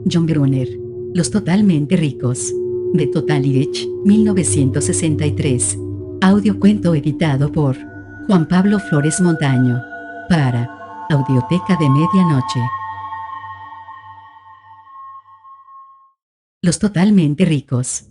John Gruner. Los totalmente ricos. The Totally Rich, 1963. Audiocuento editado por Juan Pablo Flores Montaño. Para Audioteca de Medianoche. Los totalmente ricos.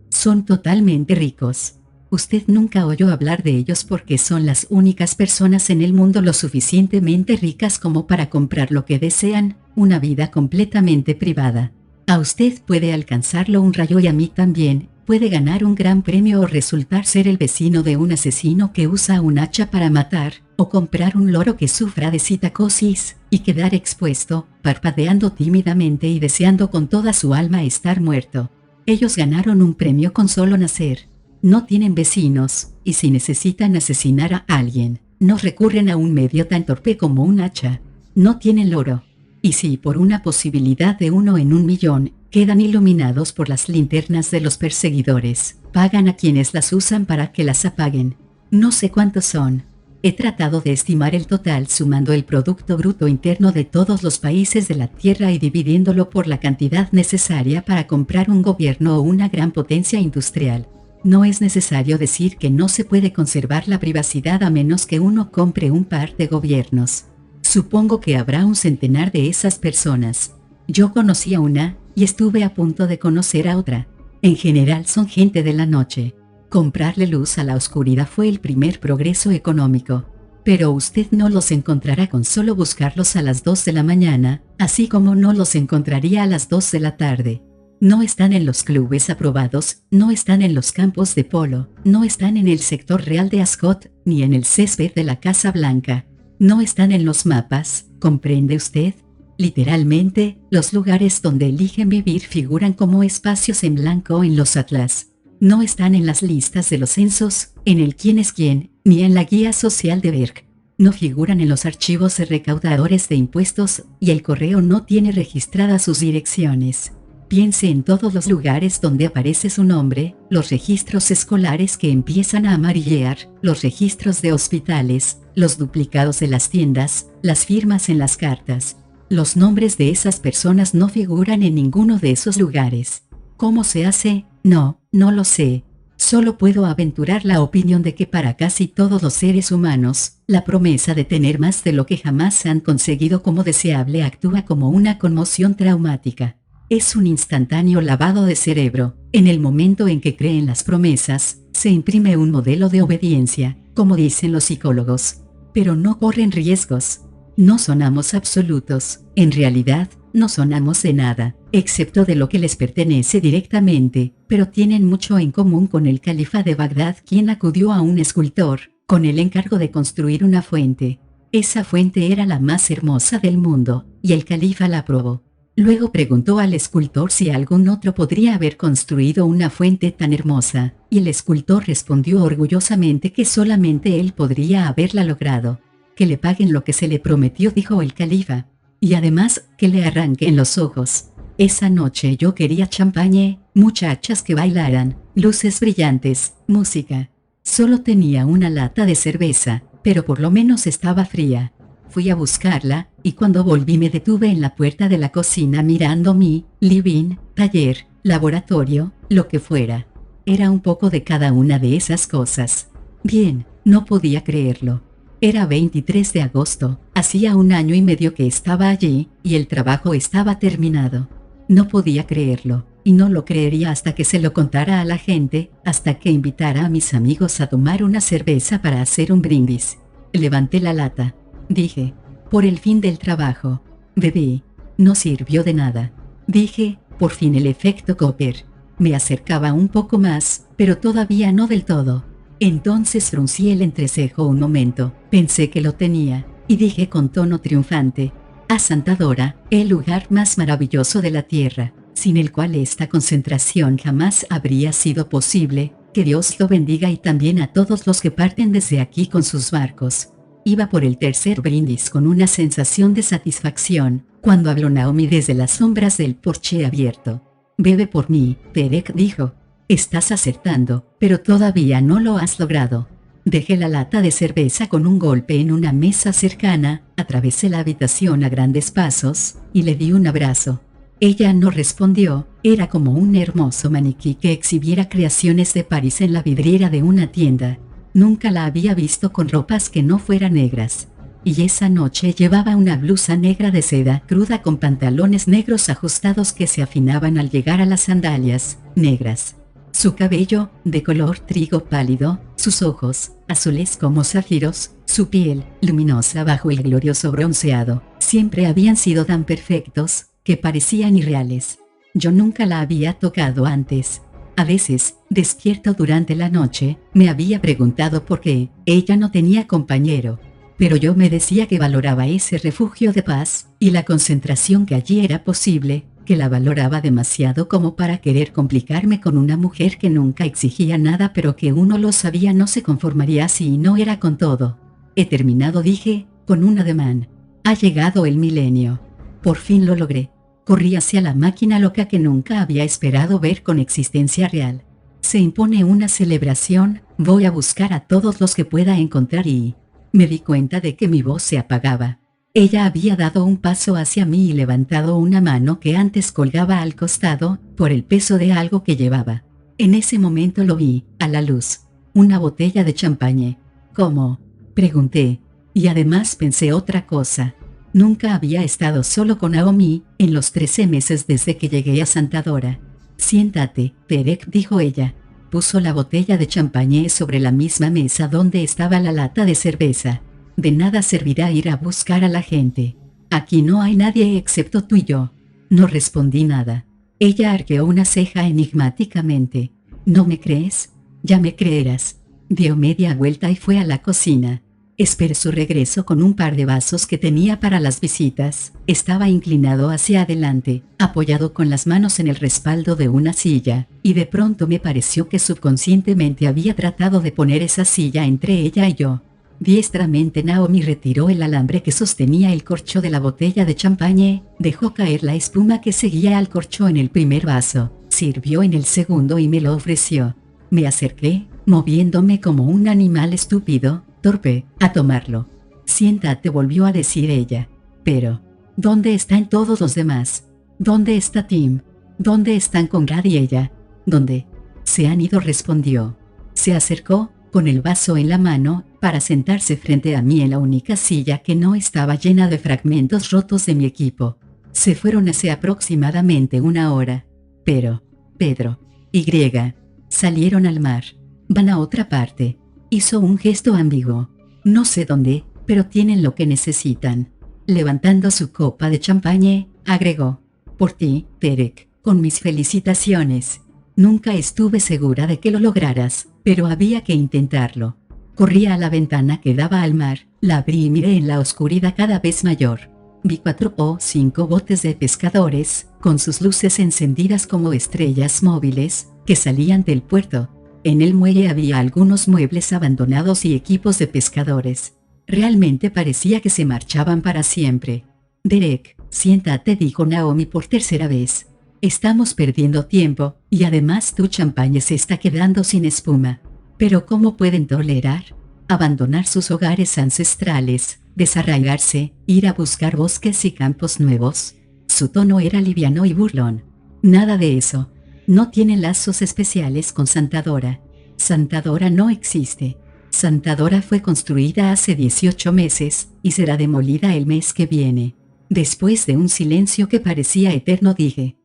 Son totalmente ricos. Usted nunca oyó hablar de ellos porque son las únicas personas en el mundo lo suficientemente ricas como para comprar lo que desean, una vida completamente privada. A usted puede alcanzarlo un rayo y a mí también, puede ganar un gran premio o resultar ser el vecino de un asesino que usa un hacha para matar, o comprar un loro que sufra de citacosis, y quedar expuesto, parpadeando tímidamente y deseando con toda su alma estar muerto. Ellos ganaron un premio con solo nacer. No tienen vecinos, y si necesitan asesinar a alguien, no recurren a un medio tan torpe como un hacha. No tienen loro. Y si por una posibilidad de 1 en 1.000.000, quedan iluminados por las linternas de los perseguidores, pagan a quienes las usan para que las apaguen. No sé cuántos son. He tratado de estimar el total sumando el Producto Bruto Interno de todos los países de la Tierra y dividiéndolo por la cantidad necesaria para comprar un gobierno o una gran potencia industrial. No es necesario decir que no se puede conservar la privacidad a menos que uno compre un par de gobiernos. Supongo que habrá un centenar de esas personas. Yo conocí a una, y estuve a punto de conocer a otra. En general son gente de la noche. Comprarle luz a la oscuridad fue el primer progreso económico. Pero usted no los encontrará con solo buscarlos a las 2 de la mañana, así como no los encontraría a las 2 de la tarde. No están en los clubes aprobados, no están en los campos de polo, no están en el sector real de Ascot, ni en el césped de la Casa Blanca. No están en los mapas, ¿comprende usted? Literalmente, los lugares donde eligen vivir figuran como espacios en blanco en los atlas. No están en las listas de los censos, en el quién es quién, ni en la guía social de Berg. No figuran en los archivos de recaudadores de impuestos, y el correo no tiene registradas sus direcciones. Piense en todos los lugares donde aparece su nombre, los registros escolares que empiezan a amarillear, los registros de hospitales, los duplicados de las tiendas, las firmas en las cartas. Los nombres de esas personas no figuran en ninguno de esos lugares. ¿Cómo se hace? No lo sé. Solo puedo aventurar la opinión de que para casi todos los seres humanos, la promesa de tener más de lo que jamás han conseguido como deseable actúa como una conmoción traumática. Es un instantáneo lavado de cerebro. En el momento en que creen las promesas, se imprime un modelo de obediencia, como dicen los psicólogos. Pero no corren riesgos. No son amos absolutos. En realidad, no son amos de nada, excepto de lo que les pertenece directamente, pero tienen mucho en común con el califa de Bagdad, quien acudió a un escultor, con el encargo de construir una fuente. Esa fuente era la más hermosa del mundo, y el califa la aprobó. Luego preguntó al escultor si algún otro podría haber construido una fuente tan hermosa, y el escultor respondió orgullosamente que solamente él podría haberla logrado. Que le paguen lo que se le prometió, dijo el califa, y además que le arranquen los ojos. Esa noche yo quería champagne, muchachas que bailaran, luces brillantes, música. Solo tenía una lata de cerveza, pero por lo menos estaba fría. Fui a buscarla, y cuando volví me detuve en la puerta de la cocina mirando mi living, taller, laboratorio, lo que fuera. Era un poco de cada una de esas cosas. Bien, no podía creerlo. Era 23 de agosto, hacía 1 año y medio que estaba allí, y el trabajo estaba terminado. No podía creerlo, y no lo creería hasta que se lo contara a la gente, hasta que invitara a mis amigos a tomar una cerveza para hacer un brindis. Levanté la lata. Dije, por el fin del trabajo. Bebí. No sirvió de nada. Dije, por fin el efecto Cooper. Me acercaba un poco más, pero todavía no del todo. Entonces fruncí el entrecejo un momento, pensé que lo tenía, y dije con tono triunfante, a Santa Dora, el lugar más maravilloso de la tierra, sin el cual esta concentración jamás habría sido posible, que Dios lo bendiga y también a todos los que parten desde aquí con sus barcos. Iba por el tercer brindis con una sensación de satisfacción, cuando habló Naomi desde las sombras del porche abierto. Bebe por mí, Derek dijo. Estás acertando, pero todavía no lo has logrado. Dejé la lata de cerveza con un golpe en una mesa cercana, atravesé la habitación a grandes pasos, y le di un abrazo. Ella no respondió, era como un hermoso maniquí que exhibiera creaciones de París en la vidriera de una tienda. Nunca la había visto con ropas que no fueran negras. Y esa noche llevaba una blusa negra de seda cruda con pantalones negros ajustados que se afinaban al llegar a las sandalias negras. Su cabello, de color trigo pálido, sus ojos, azules como zafiros, su piel, luminosa bajo el glorioso bronceado, siempre habían sido tan perfectos, que parecían irreales. Yo nunca la había tocado antes. A veces, despierto durante la noche, me había preguntado por qué ella no tenía compañero. Pero yo me decía que valoraba ese refugio de paz, y la concentración que allí era posible, que la valoraba demasiado como para querer complicarme con una mujer que nunca exigía nada pero que uno lo sabía no se conformaría si no era con todo. He terminado, dije, con un ademán. Ha llegado el milenio. Por fin lo logré. Corrí hacia la máquina loca que nunca había esperado ver con existencia real. Se impone una celebración, voy a buscar a todos los que pueda encontrar y... Me di cuenta de que mi voz se apagaba. Ella había dado un paso hacia mí y levantado una mano que antes colgaba al costado, por el peso de algo que llevaba. En ese momento lo vi, a la luz. Una botella de champagne. ¿Cómo? Pregunté. Y además pensé otra cosa. Nunca había estado solo con Naomi, en los 13 meses desde que llegué a Santa Dora. Siéntate, Derek, dijo ella. Puso la botella de champagne sobre la misma mesa donde estaba la lata de cerveza. De nada servirá ir a buscar a la gente. Aquí no hay nadie excepto tú y yo. No respondí nada. Ella arqueó una ceja enigmáticamente. ¿No me crees? Ya me creerás. Dio media vuelta y fue a la cocina. Esperé su regreso con un par de vasos que tenía para las visitas. Estaba inclinado hacia adelante, apoyado con las manos en el respaldo de una silla, y de pronto me pareció que subconscientemente había tratado de poner esa silla entre ella y yo. Diestramente Naomi retiró el alambre que sostenía el corcho de la botella de champagne, dejó caer la espuma que seguía al corcho en el primer vaso, sirvió en el segundo y me lo ofreció. Me acerqué, moviéndome como un animal estúpido, torpe, a tomarlo. Siéntate, volvió a decir ella. Pero, ¿dónde están todos los demás? ¿Dónde está Tim? ¿Dónde están Conrad y ella? ¿Dónde? Se han ido, respondió. Se acercó, con el vaso en la mano, para sentarse frente a mí en la única silla que no estaba llena de fragmentos rotos de mi equipo. Se fueron hace aproximadamente una hora. Pero, Pedro, y salieron al mar. Van a otra parte. Hizo un gesto ambiguo. No sé dónde, pero tienen lo que necesitan. Levantando su copa de champagne, agregó. Por ti, Derek, con mis felicitaciones. Nunca estuve segura de que lo lograras, pero había que intentarlo. Corrí a la ventana que daba al mar, la abrí y miré en la oscuridad cada vez mayor. Vi 4 o 5 botes de pescadores, con sus luces encendidas como estrellas móviles, que salían del puerto. En el muelle había algunos muebles abandonados y equipos de pescadores. Realmente parecía que se marchaban para siempre. Derek, siéntate, dijo Naomi por tercera vez. Estamos perdiendo tiempo, y además tu champagne se está quedando sin espuma. Pero ¿cómo pueden tolerar? Abandonar sus hogares ancestrales, desarraigarse, ir a buscar bosques y campos nuevos. Su tono era liviano y burlón. Nada de eso. No tienen lazos especiales con Santa Dora. Santa Dora no existe. Santa Dora fue construida hace 18 meses, y será demolida el mes que viene. Después de un silencio que parecía eterno dije,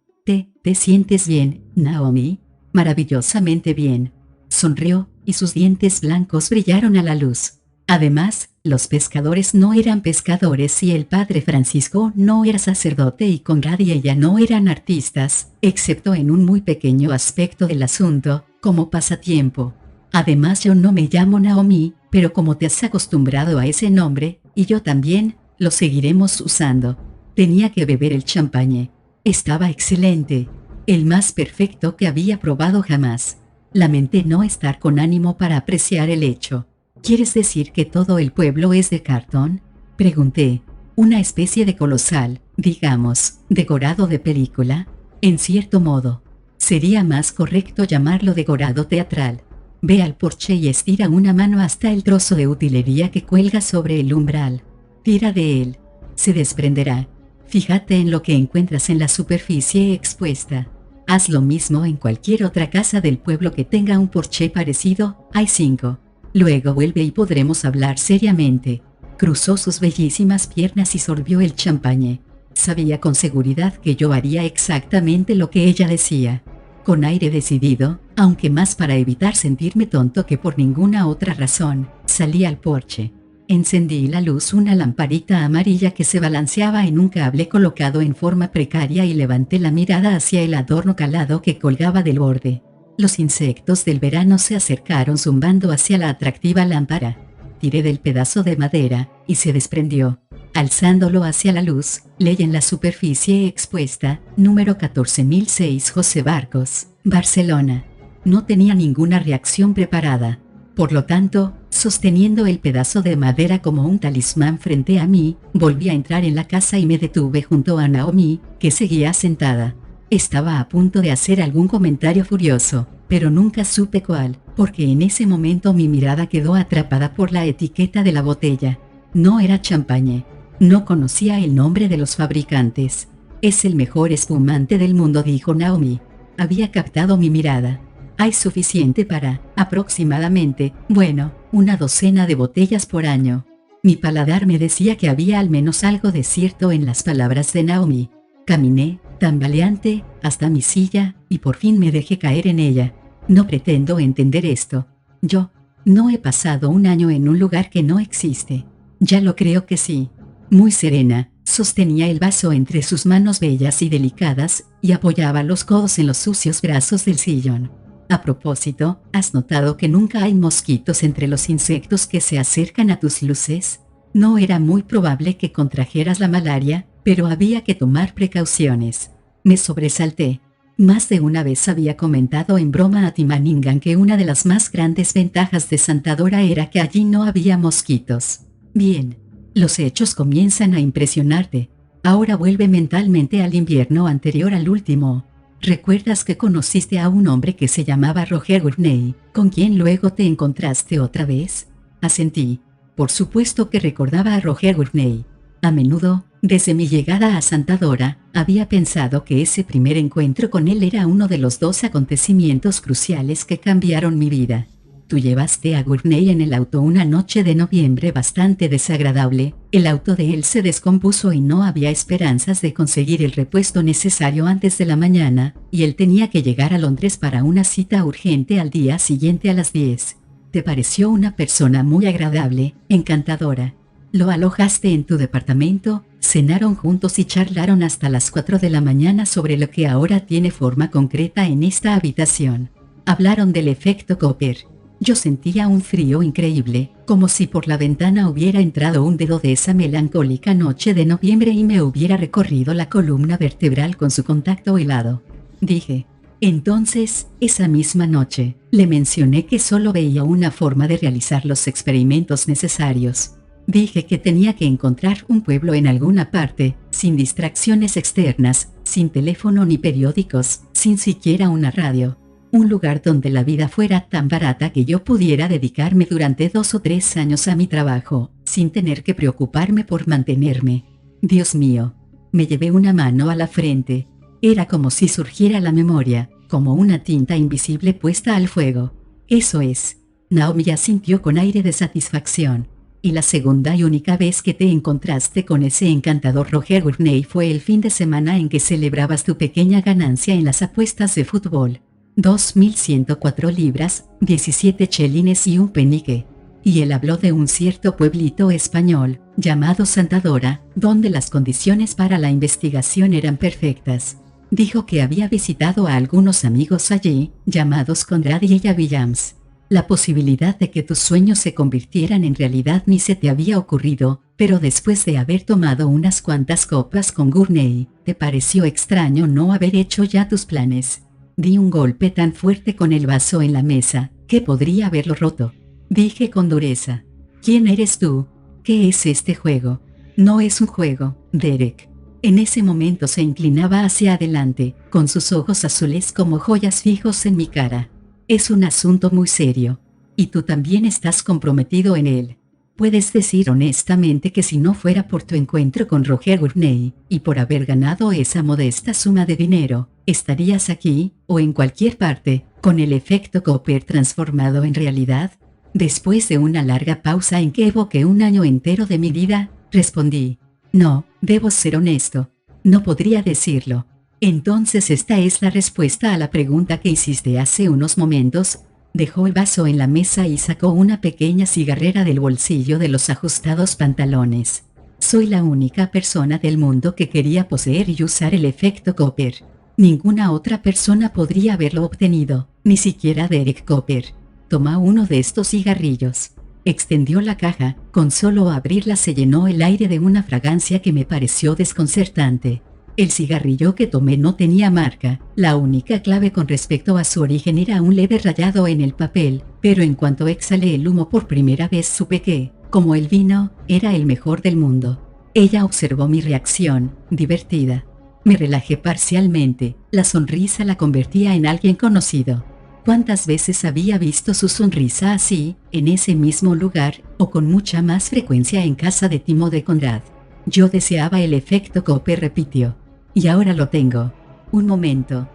¿Te sientes bien, Naomi? Maravillosamente bien. Sonrió, y sus dientes blancos brillaron a la luz. Además, los pescadores no eran pescadores y el padre Francisco no era sacerdote y Conrad y ella no eran artistas, excepto en un muy pequeño aspecto del asunto, como pasatiempo. Además yo no me llamo Naomi, pero como te has acostumbrado a ese nombre, y yo también, lo seguiremos usando. Tenía que beber el champagne. Estaba excelente. El más perfecto que había probado jamás. Lamenté no estar con ánimo para apreciar el hecho. ¿Quieres decir que todo el pueblo es de cartón? Pregunté. Una especie de colosal, digamos, decorado de película. En cierto modo. Sería más correcto llamarlo decorado teatral. Ve al porche y estira una mano hasta el trozo de utilería que cuelga sobre el umbral. Tira de él. Se desprenderá. Fíjate en lo que encuentras en la superficie expuesta. Haz lo mismo en cualquier otra casa del pueblo que tenga un porche parecido, hay 5. Luego vuelve y podremos hablar seriamente. Cruzó sus bellísimas piernas y sorbió el champagne. Sabía con seguridad que yo haría exactamente lo que ella decía. Con aire decidido, aunque más para evitar sentirme tonto que por ninguna otra razón, salí al porche. Encendí la luz, una lamparita amarilla que se balanceaba en un cable colocado en forma precaria, y levanté la mirada hacia el adorno calado que colgaba del borde. Los insectos del verano se acercaron zumbando hacia la atractiva lámpara. Tiré del pedazo de madera, y se desprendió. Alzándolo hacia la luz, leí en la superficie expuesta, número 14006 José Barcos, Barcelona. No tenía ninguna reacción preparada. Por lo tanto, sosteniendo el pedazo de madera como un talismán frente a mí, volví a entrar en la casa y me detuve junto a Naomi, que seguía sentada. Estaba a punto de hacer algún comentario furioso, pero nunca supe cuál, porque en ese momento mi mirada quedó atrapada por la etiqueta de la botella. No era champagne. No conocía el nombre de los fabricantes. Es el mejor espumante del mundo, dijo Naomi. Había captado mi mirada. Hay suficiente para, aproximadamente, bueno, una docena de botellas por año. Mi paladar me decía que había al menos algo de cierto en las palabras de Naomi. Caminé, tambaleante, hasta mi silla, y por fin me dejé caer en ella. No pretendo entender esto. Yo no he pasado un año en un lugar que no existe. Ya lo creo que sí. Muy serena, sostenía el vaso entre sus manos bellas y delicadas, y apoyaba los codos en los sucios brazos del sillón. A propósito, ¿has notado que nunca hay mosquitos entre los insectos que se acercan a tus luces? No era muy probable que contrajeras la malaria, pero había que tomar precauciones. Me sobresalté. Más de una vez había comentado en broma a Tim Manningham que una de las más grandes ventajas de Santa Dora era que allí no había mosquitos. Bien. Los hechos comienzan a impresionarte. Ahora vuelve mentalmente al invierno anterior al último. ¿Recuerdas que conociste a un hombre que se llamaba Roger Gurney, con quien luego te encontraste otra vez? Asentí. Por supuesto que recordaba a Roger Gurney. A menudo, desde mi llegada a Santa Dora, había pensado que ese primer encuentro con él era uno de los 2 acontecimientos cruciales que cambiaron mi vida. Tú llevaste a Gurney en el auto una noche de noviembre bastante desagradable. El auto de él se descompuso y no había esperanzas de conseguir el repuesto necesario antes de la mañana, y él tenía que llegar a Londres para una cita urgente al día siguiente a las 10. Te pareció una persona muy agradable, encantadora. Lo alojaste en tu departamento, cenaron juntos y charlaron hasta las 4 de la mañana sobre lo que ahora tiene forma concreta en esta habitación. Hablaron del efecto Cooper. Yo sentía un frío increíble, como si por la ventana hubiera entrado un dedo de esa melancólica noche de noviembre y me hubiera recorrido la columna vertebral con su contacto helado. Dije. Entonces, esa misma noche, le mencioné que solo veía una forma de realizar los experimentos necesarios. Dije que tenía que encontrar un pueblo en alguna parte, sin distracciones externas, sin teléfono ni periódicos, sin siquiera una radio. Un lugar donde la vida fuera tan barata que yo pudiera dedicarme durante 2 o 3 años a mi trabajo, sin tener que preocuparme por mantenerme. Dios mío. Me llevé una mano a la frente. Era como si surgiera la memoria, como una tinta invisible puesta al fuego. Eso es. Naomi asintió con aire de satisfacción. Y la segunda y única vez que te encontraste con ese encantador Roger Gurney fue el fin de semana en que celebrabas tu pequeña ganancia en las apuestas de fútbol. 2.104 libras, 17 chelines y un penique. Y él habló de un cierto pueblito español, llamado Santa Dora, donde las condiciones para la investigación eran perfectas. Dijo que había visitado a algunos amigos allí, llamados Conrad y ella Williams. La posibilidad de que tus sueños se convirtieran en realidad ni se te había ocurrido, pero después de haber tomado unas cuantas copas con Gurney, te pareció extraño no haber hecho ya tus planes. Di un golpe tan fuerte con el vaso en la mesa, que podría haberlo roto. Dije con dureza. ¿Quién eres tú? ¿Qué es este juego? No es un juego, Derek. En ese momento se inclinaba hacia adelante, con sus ojos azules como joyas fijos en mi cara. Es un asunto muy serio. Y tú también estás comprometido en él. Puedes decir honestamente que si no fuera por tu encuentro con Roger Gurney, y por haber ganado esa modesta suma de dinero, estarías aquí, o en cualquier parte, con el efecto Cooper transformado en realidad. Después de una larga pausa en que evoqué un año entero de mi vida, respondí: no, debo ser honesto. No podría decirlo. Entonces esta es la respuesta a la pregunta que hiciste hace unos momentos. Dejó el vaso en la mesa y sacó una pequeña cigarrera del bolsillo de los ajustados pantalones. Soy la única persona del mundo que quería poseer y usar el efecto Cooper. Ninguna otra persona podría haberlo obtenido, ni siquiera Derek Cooper. Toma uno de estos cigarrillos. Extendió la caja, con solo abrirla se llenó el aire de una fragancia que me pareció desconcertante. El cigarrillo que tomé no tenía marca, la única clave con respecto a su origen era un leve rayado en el papel, pero en cuanto exhalé el humo por primera vez supe que, como el vino, era el mejor del mundo. Ella observó mi reacción, divertida. Me relajé parcialmente, la sonrisa la convertía en alguien conocido. ¿Cuántas veces había visto su sonrisa así, en ese mismo lugar, o con mucha más frecuencia en casa de Timo de Conrad? Yo deseaba el efecto Cooper, repitió. Y ahora lo tengo. Un momento.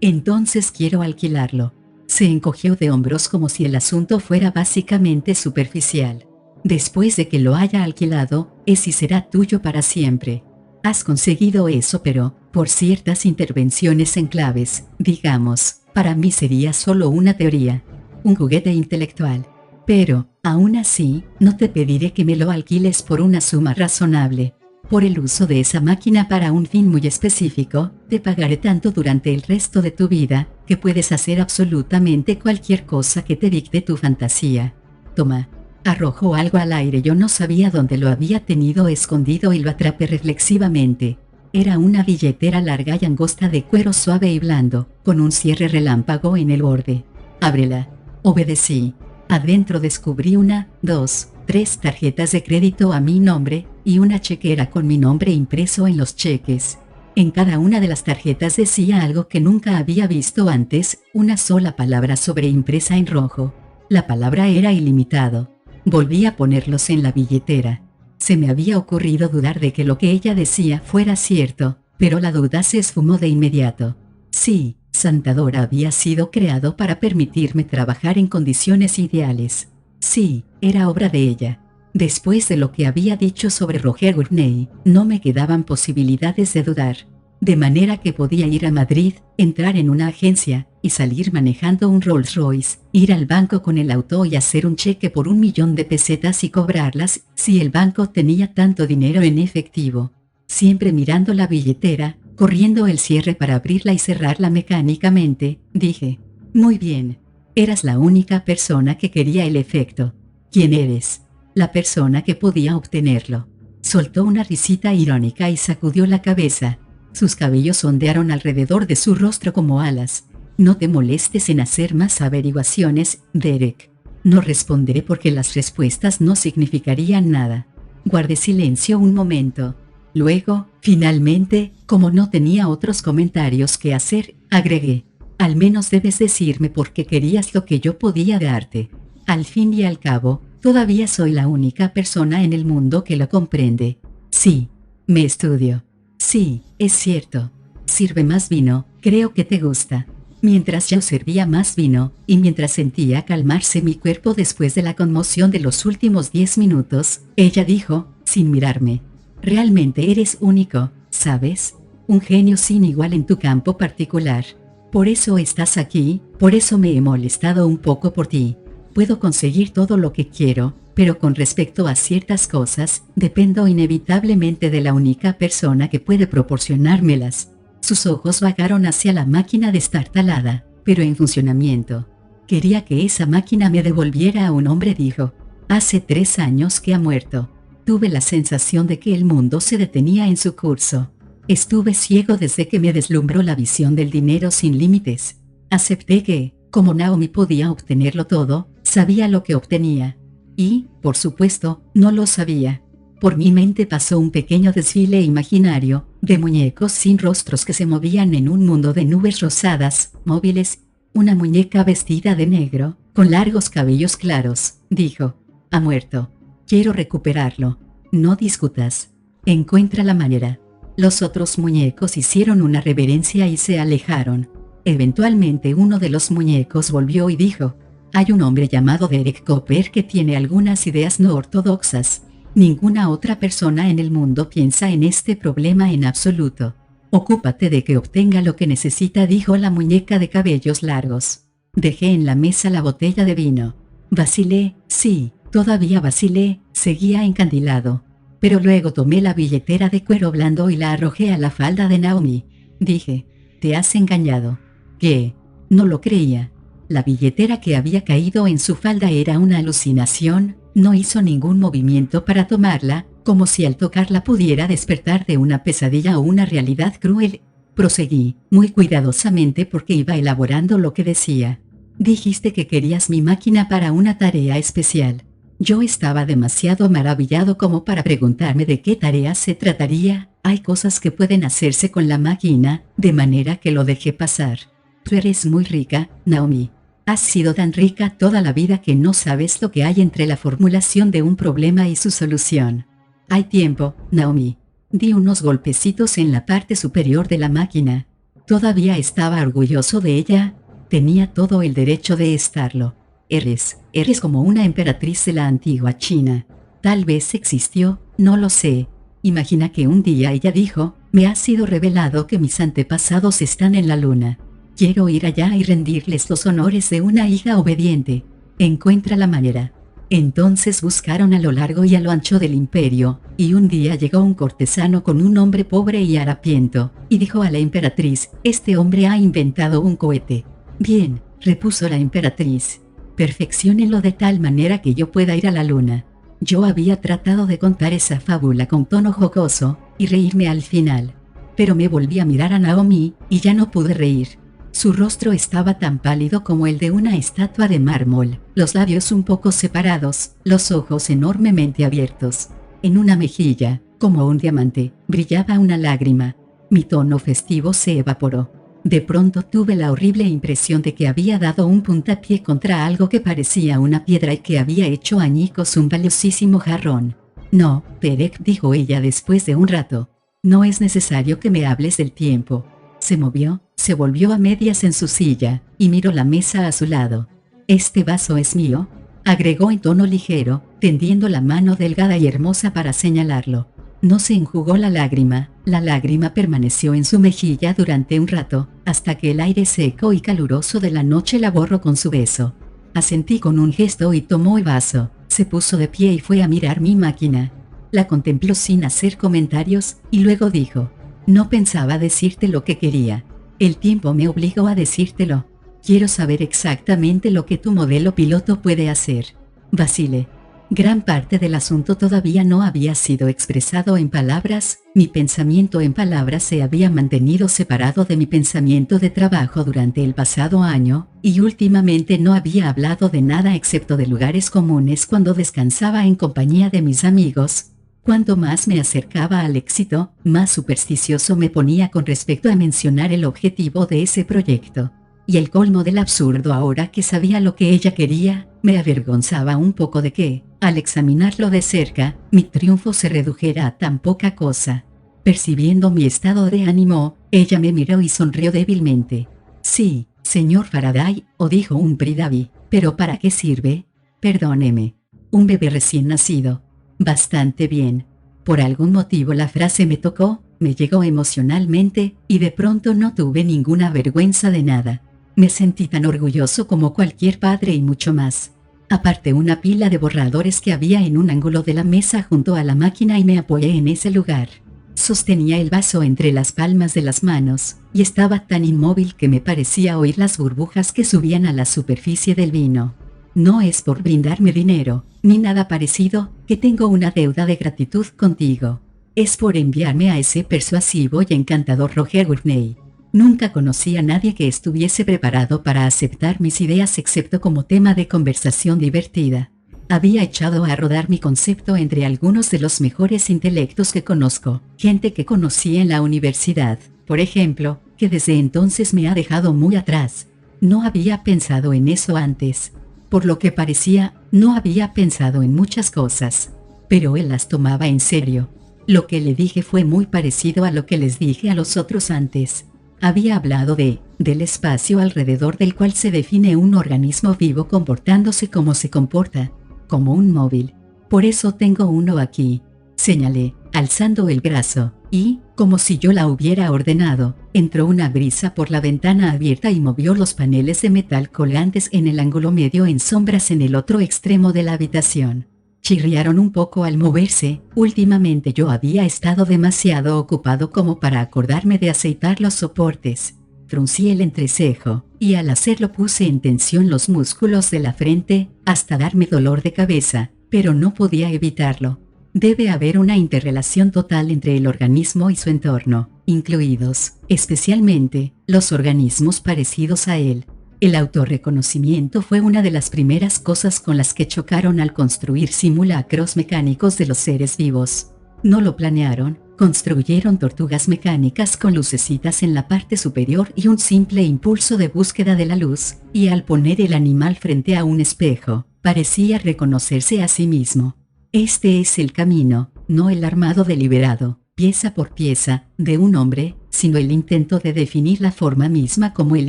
Entonces quiero alquilarlo. Se encogió de hombros como si el asunto fuera básicamente superficial. Después de que lo haya alquilado, es y será tuyo para siempre. Has conseguido eso, pero, por ciertas intervenciones en claves, digamos, para mí sería solo una teoría. Un juguete intelectual. Pero, aún así, no te pediré que me lo alquiles por una suma razonable. Por el uso de esa máquina para un fin muy específico, te pagaré tanto durante el resto de tu vida, que puedes hacer absolutamente cualquier cosa que te dicte tu fantasía. Toma. Arrojó algo al aire. Yo no sabía dónde lo había tenido escondido y lo atrapé reflexivamente. Era una billetera larga y angosta de cuero suave y blando, con un cierre relámpago en el borde. Ábrela. Obedecí. Adentro descubrí 1, 2, 3 tarjetas de crédito a mi nombre, y una chequera con mi nombre impreso en los cheques. En cada una de las tarjetas decía algo que nunca había visto antes, una sola palabra sobreimpresa en rojo. La palabra era ilimitado. Volví a ponerlos en la billetera. Se me había ocurrido dudar de que lo que ella decía fuera cierto, pero la duda se esfumó de inmediato. Sí, Santadora había sido creado para permitirme trabajar en condiciones ideales. Sí, era obra de ella. Después de lo que había dicho sobre Roger Gurney, no me quedaban posibilidades de dudar. De manera que podía ir a Madrid, entrar en una agencia, y salir manejando un Rolls Royce, ir al banco con el auto y hacer un cheque por 1.000.000 de pesetas y cobrarlas, si el banco tenía tanto dinero en efectivo. Siempre mirando la billetera, corriendo el cierre para abrirla y cerrarla mecánicamente, dije: muy bien. Eras la única persona que quería el efecto. ¿Quién eres? La persona que podía obtenerlo. Soltó una risita irónica y sacudió la cabeza. Sus cabellos ondearon alrededor de su rostro como alas. No te molestes en hacer más averiguaciones, Derek. No responderé porque las respuestas no significarían nada. Guardé silencio un momento. Luego, finalmente, como no tenía otros comentarios que hacer, agregué: al menos debes decirme por qué querías lo que yo podía darte. Al fin y al cabo, todavía soy la única persona en el mundo que lo comprende. Sí, me estudio. Sí, es cierto. Sirve más vino, creo que te gusta. Mientras yo servía más vino, y mientras sentía calmarse mi cuerpo después de la conmoción de los últimos 10 minutos, ella dijo, sin mirarme: realmente eres único, ¿sabes? Un genio sin igual en tu campo particular. Por eso estás aquí, por eso me he molestado un poco por ti. Puedo conseguir todo lo que quiero, pero con respecto a ciertas cosas, dependo inevitablemente de la única persona que puede proporcionármelas. Sus ojos vagaron hacia la máquina destartalada, pero en funcionamiento. Quería que esa máquina me devolviera a un hombre, dijo. Hace 3 años que ha muerto. Tuve la sensación de que el mundo se detenía en su curso. Estuve ciego desde que me deslumbró la visión del dinero sin límites. Acepté que, como Naomi podía obtenerlo todo, sabía lo que obtenía. Y, por supuesto, no lo sabía. Por mi mente pasó un pequeño desfile imaginario, de muñecos sin rostros que se movían en un mundo de nubes rosadas, móviles. Una muñeca vestida de negro, con largos cabellos claros, dijo. Ha muerto. Quiero recuperarlo. No discutas. Encuentra la manera. Los otros muñecos hicieron una reverencia y se alejaron. Eventualmente uno de los muñecos volvió y dijo: hay un hombre llamado Derek Cooper que tiene algunas ideas no ortodoxas. Ninguna otra persona en el mundo piensa en este problema en absoluto. Ocúpate de que obtenga lo que necesita, dijo la muñeca de cabellos largos. Dejé en la mesa la botella de vino. Vacilé, sí, todavía vacilé, seguía encandilado. Pero luego tomé la billetera de cuero blando y la arrojé a la falda de Naomi. Dije: te has engañado. ¿Qué? No lo creía. La billetera que había caído en su falda era una alucinación. No hizo ningún movimiento para tomarla, como si al tocarla pudiera despertar de una pesadilla o una realidad cruel. Proseguí, muy cuidadosamente porque iba elaborando lo que decía. Dijiste que querías mi máquina para una tarea especial. Yo estaba demasiado maravillado como para preguntarme de qué tarea se trataría. Hay cosas que pueden hacerse con la máquina, de manera que lo dejé pasar. Tú eres muy rica, Naomi. Has sido tan rica toda la vida que no sabes lo que hay entre la formulación de un problema y su solución. Hay tiempo, Naomi. Di unos golpecitos en la parte superior de la máquina. Todavía estaba orgulloso de ella. Tenía todo el derecho de estarlo. Eres como una emperatriz de la antigua China. Tal vez existió, no lo sé. Imagina que un día ella dijo: me ha sido revelado que mis antepasados están en la luna. Quiero ir allá y rendirles los honores de una hija obediente. Encuentra la manera. Entonces buscaron a lo largo y a lo ancho del imperio, y un día llegó un cortesano con un hombre pobre y harapiento, y dijo a la emperatriz: este hombre ha inventado un cohete. Bien, repuso la emperatriz. Perfecciónenlo de tal manera que yo pueda ir a la luna. Yo había tratado de contar esa fábula con tono jocoso, y reírme al final. Pero me volví a mirar a Naomi, y ya no pude reír. Su rostro estaba tan pálido como el de una estatua de mármol, los labios un poco separados, los ojos enormemente abiertos. En una mejilla, como un diamante, brillaba una lágrima. Mi tono festivo se evaporó. De pronto tuve la horrible impresión de que había dado un puntapié contra algo que parecía una piedra y que había hecho añicos un valiosísimo jarrón. No, Derek, dijo ella después de un rato. No es necesario que me hables del tiempo. Se movió, se volvió a medias en su silla, y miró la mesa a su lado. Este vaso es mío, agregó en tono ligero, tendiendo la mano delgada y hermosa para señalarlo. No se enjugó la lágrima permaneció en su mejilla durante un rato, hasta que el aire seco y caluroso de la noche la borró con su beso. Asentí con un gesto y tomó el vaso, se puso de pie y fue a mirar mi máquina. La contempló sin hacer comentarios, y luego dijo: no pensaba decirte lo que quería. El tiempo me obligó a decírtelo. Quiero saber exactamente lo que tu modelo piloto puede hacer. Vacile. Gran parte del asunto todavía no había sido expresado en palabras. Mi pensamiento en palabras se había mantenido separado de mi pensamiento de trabajo durante el pasado año, y últimamente no había hablado de nada excepto de lugares comunes cuando descansaba en compañía de mis amigos. Cuanto más me acercaba al éxito, más supersticioso me ponía con respecto a mencionar el objetivo de ese proyecto. Y el colmo del absurdo, ahora que sabía lo que ella quería, me avergonzaba un poco de que, al examinarlo de cerca, mi triunfo se redujera a tan poca cosa. Percibiendo mi estado de ánimo, ella me miró y sonrió débilmente. Sí, señor Faraday, o dijo un Pridavi, ¿pero para qué sirve? Perdóneme. Un bebé recién nacido. Bastante bien. Por algún motivo la frase me tocó, me llegó emocionalmente, y de pronto no tuve ninguna vergüenza de nada. Me sentí tan orgulloso como cualquier padre y mucho más. Aparté una pila de borradores que había en un ángulo de la mesa junto a la máquina y me apoyé en ese lugar. Sostenía el vaso entre las palmas de las manos, y estaba tan inmóvil que me parecía oír las burbujas que subían a la superficie del vino. No es por brindarme dinero, ni nada parecido, que tengo una deuda de gratitud contigo. Es por enviarme a ese persuasivo y encantador Roger Gurney. Nunca conocí a nadie que estuviese preparado para aceptar mis ideas excepto como tema de conversación divertida. Había echado a rodar mi concepto entre algunos de los mejores intelectos que conozco, gente que conocí en la universidad, por ejemplo, que desde entonces me ha dejado muy atrás. No había pensado en eso antes. Por lo que parecía, no había pensado en muchas cosas. pero él las tomaba en serio. Lo que le dije fue muy parecido a lo que les dije a los otros antes. Había hablado del espacio alrededor del cual se define un organismo vivo comportándose como se comporta, como un móvil. Por eso tengo uno aquí, señalé, alzando el brazo, y, como si yo la hubiera ordenado, entró una brisa por la ventana abierta y movió los paneles de metal colgantes en el ángulo medio en sombras en el otro extremo de la habitación. Chirriaron un poco al moverse. Últimamente yo había estado demasiado ocupado como para acordarme de aceitar los soportes. Fruncí el entrecejo, y al hacerlo puse en tensión los músculos de la frente, hasta darme dolor de cabeza, pero no podía evitarlo. Debe haber una interrelación total entre el organismo y su entorno, incluidos, especialmente, los organismos parecidos a él. El autorreconocimiento fue una de las primeras cosas con las que chocaron al construir simulacros mecánicos de los seres vivos. No lo planearon, construyeron tortugas mecánicas con lucecitas en la parte superior y un simple impulso de búsqueda de la luz, y al poner el animal frente a un espejo, parecía reconocerse a sí mismo. Este es el camino, no el armado deliberado, pieza por pieza, de un hombre, sino el intento de definir la forma misma como el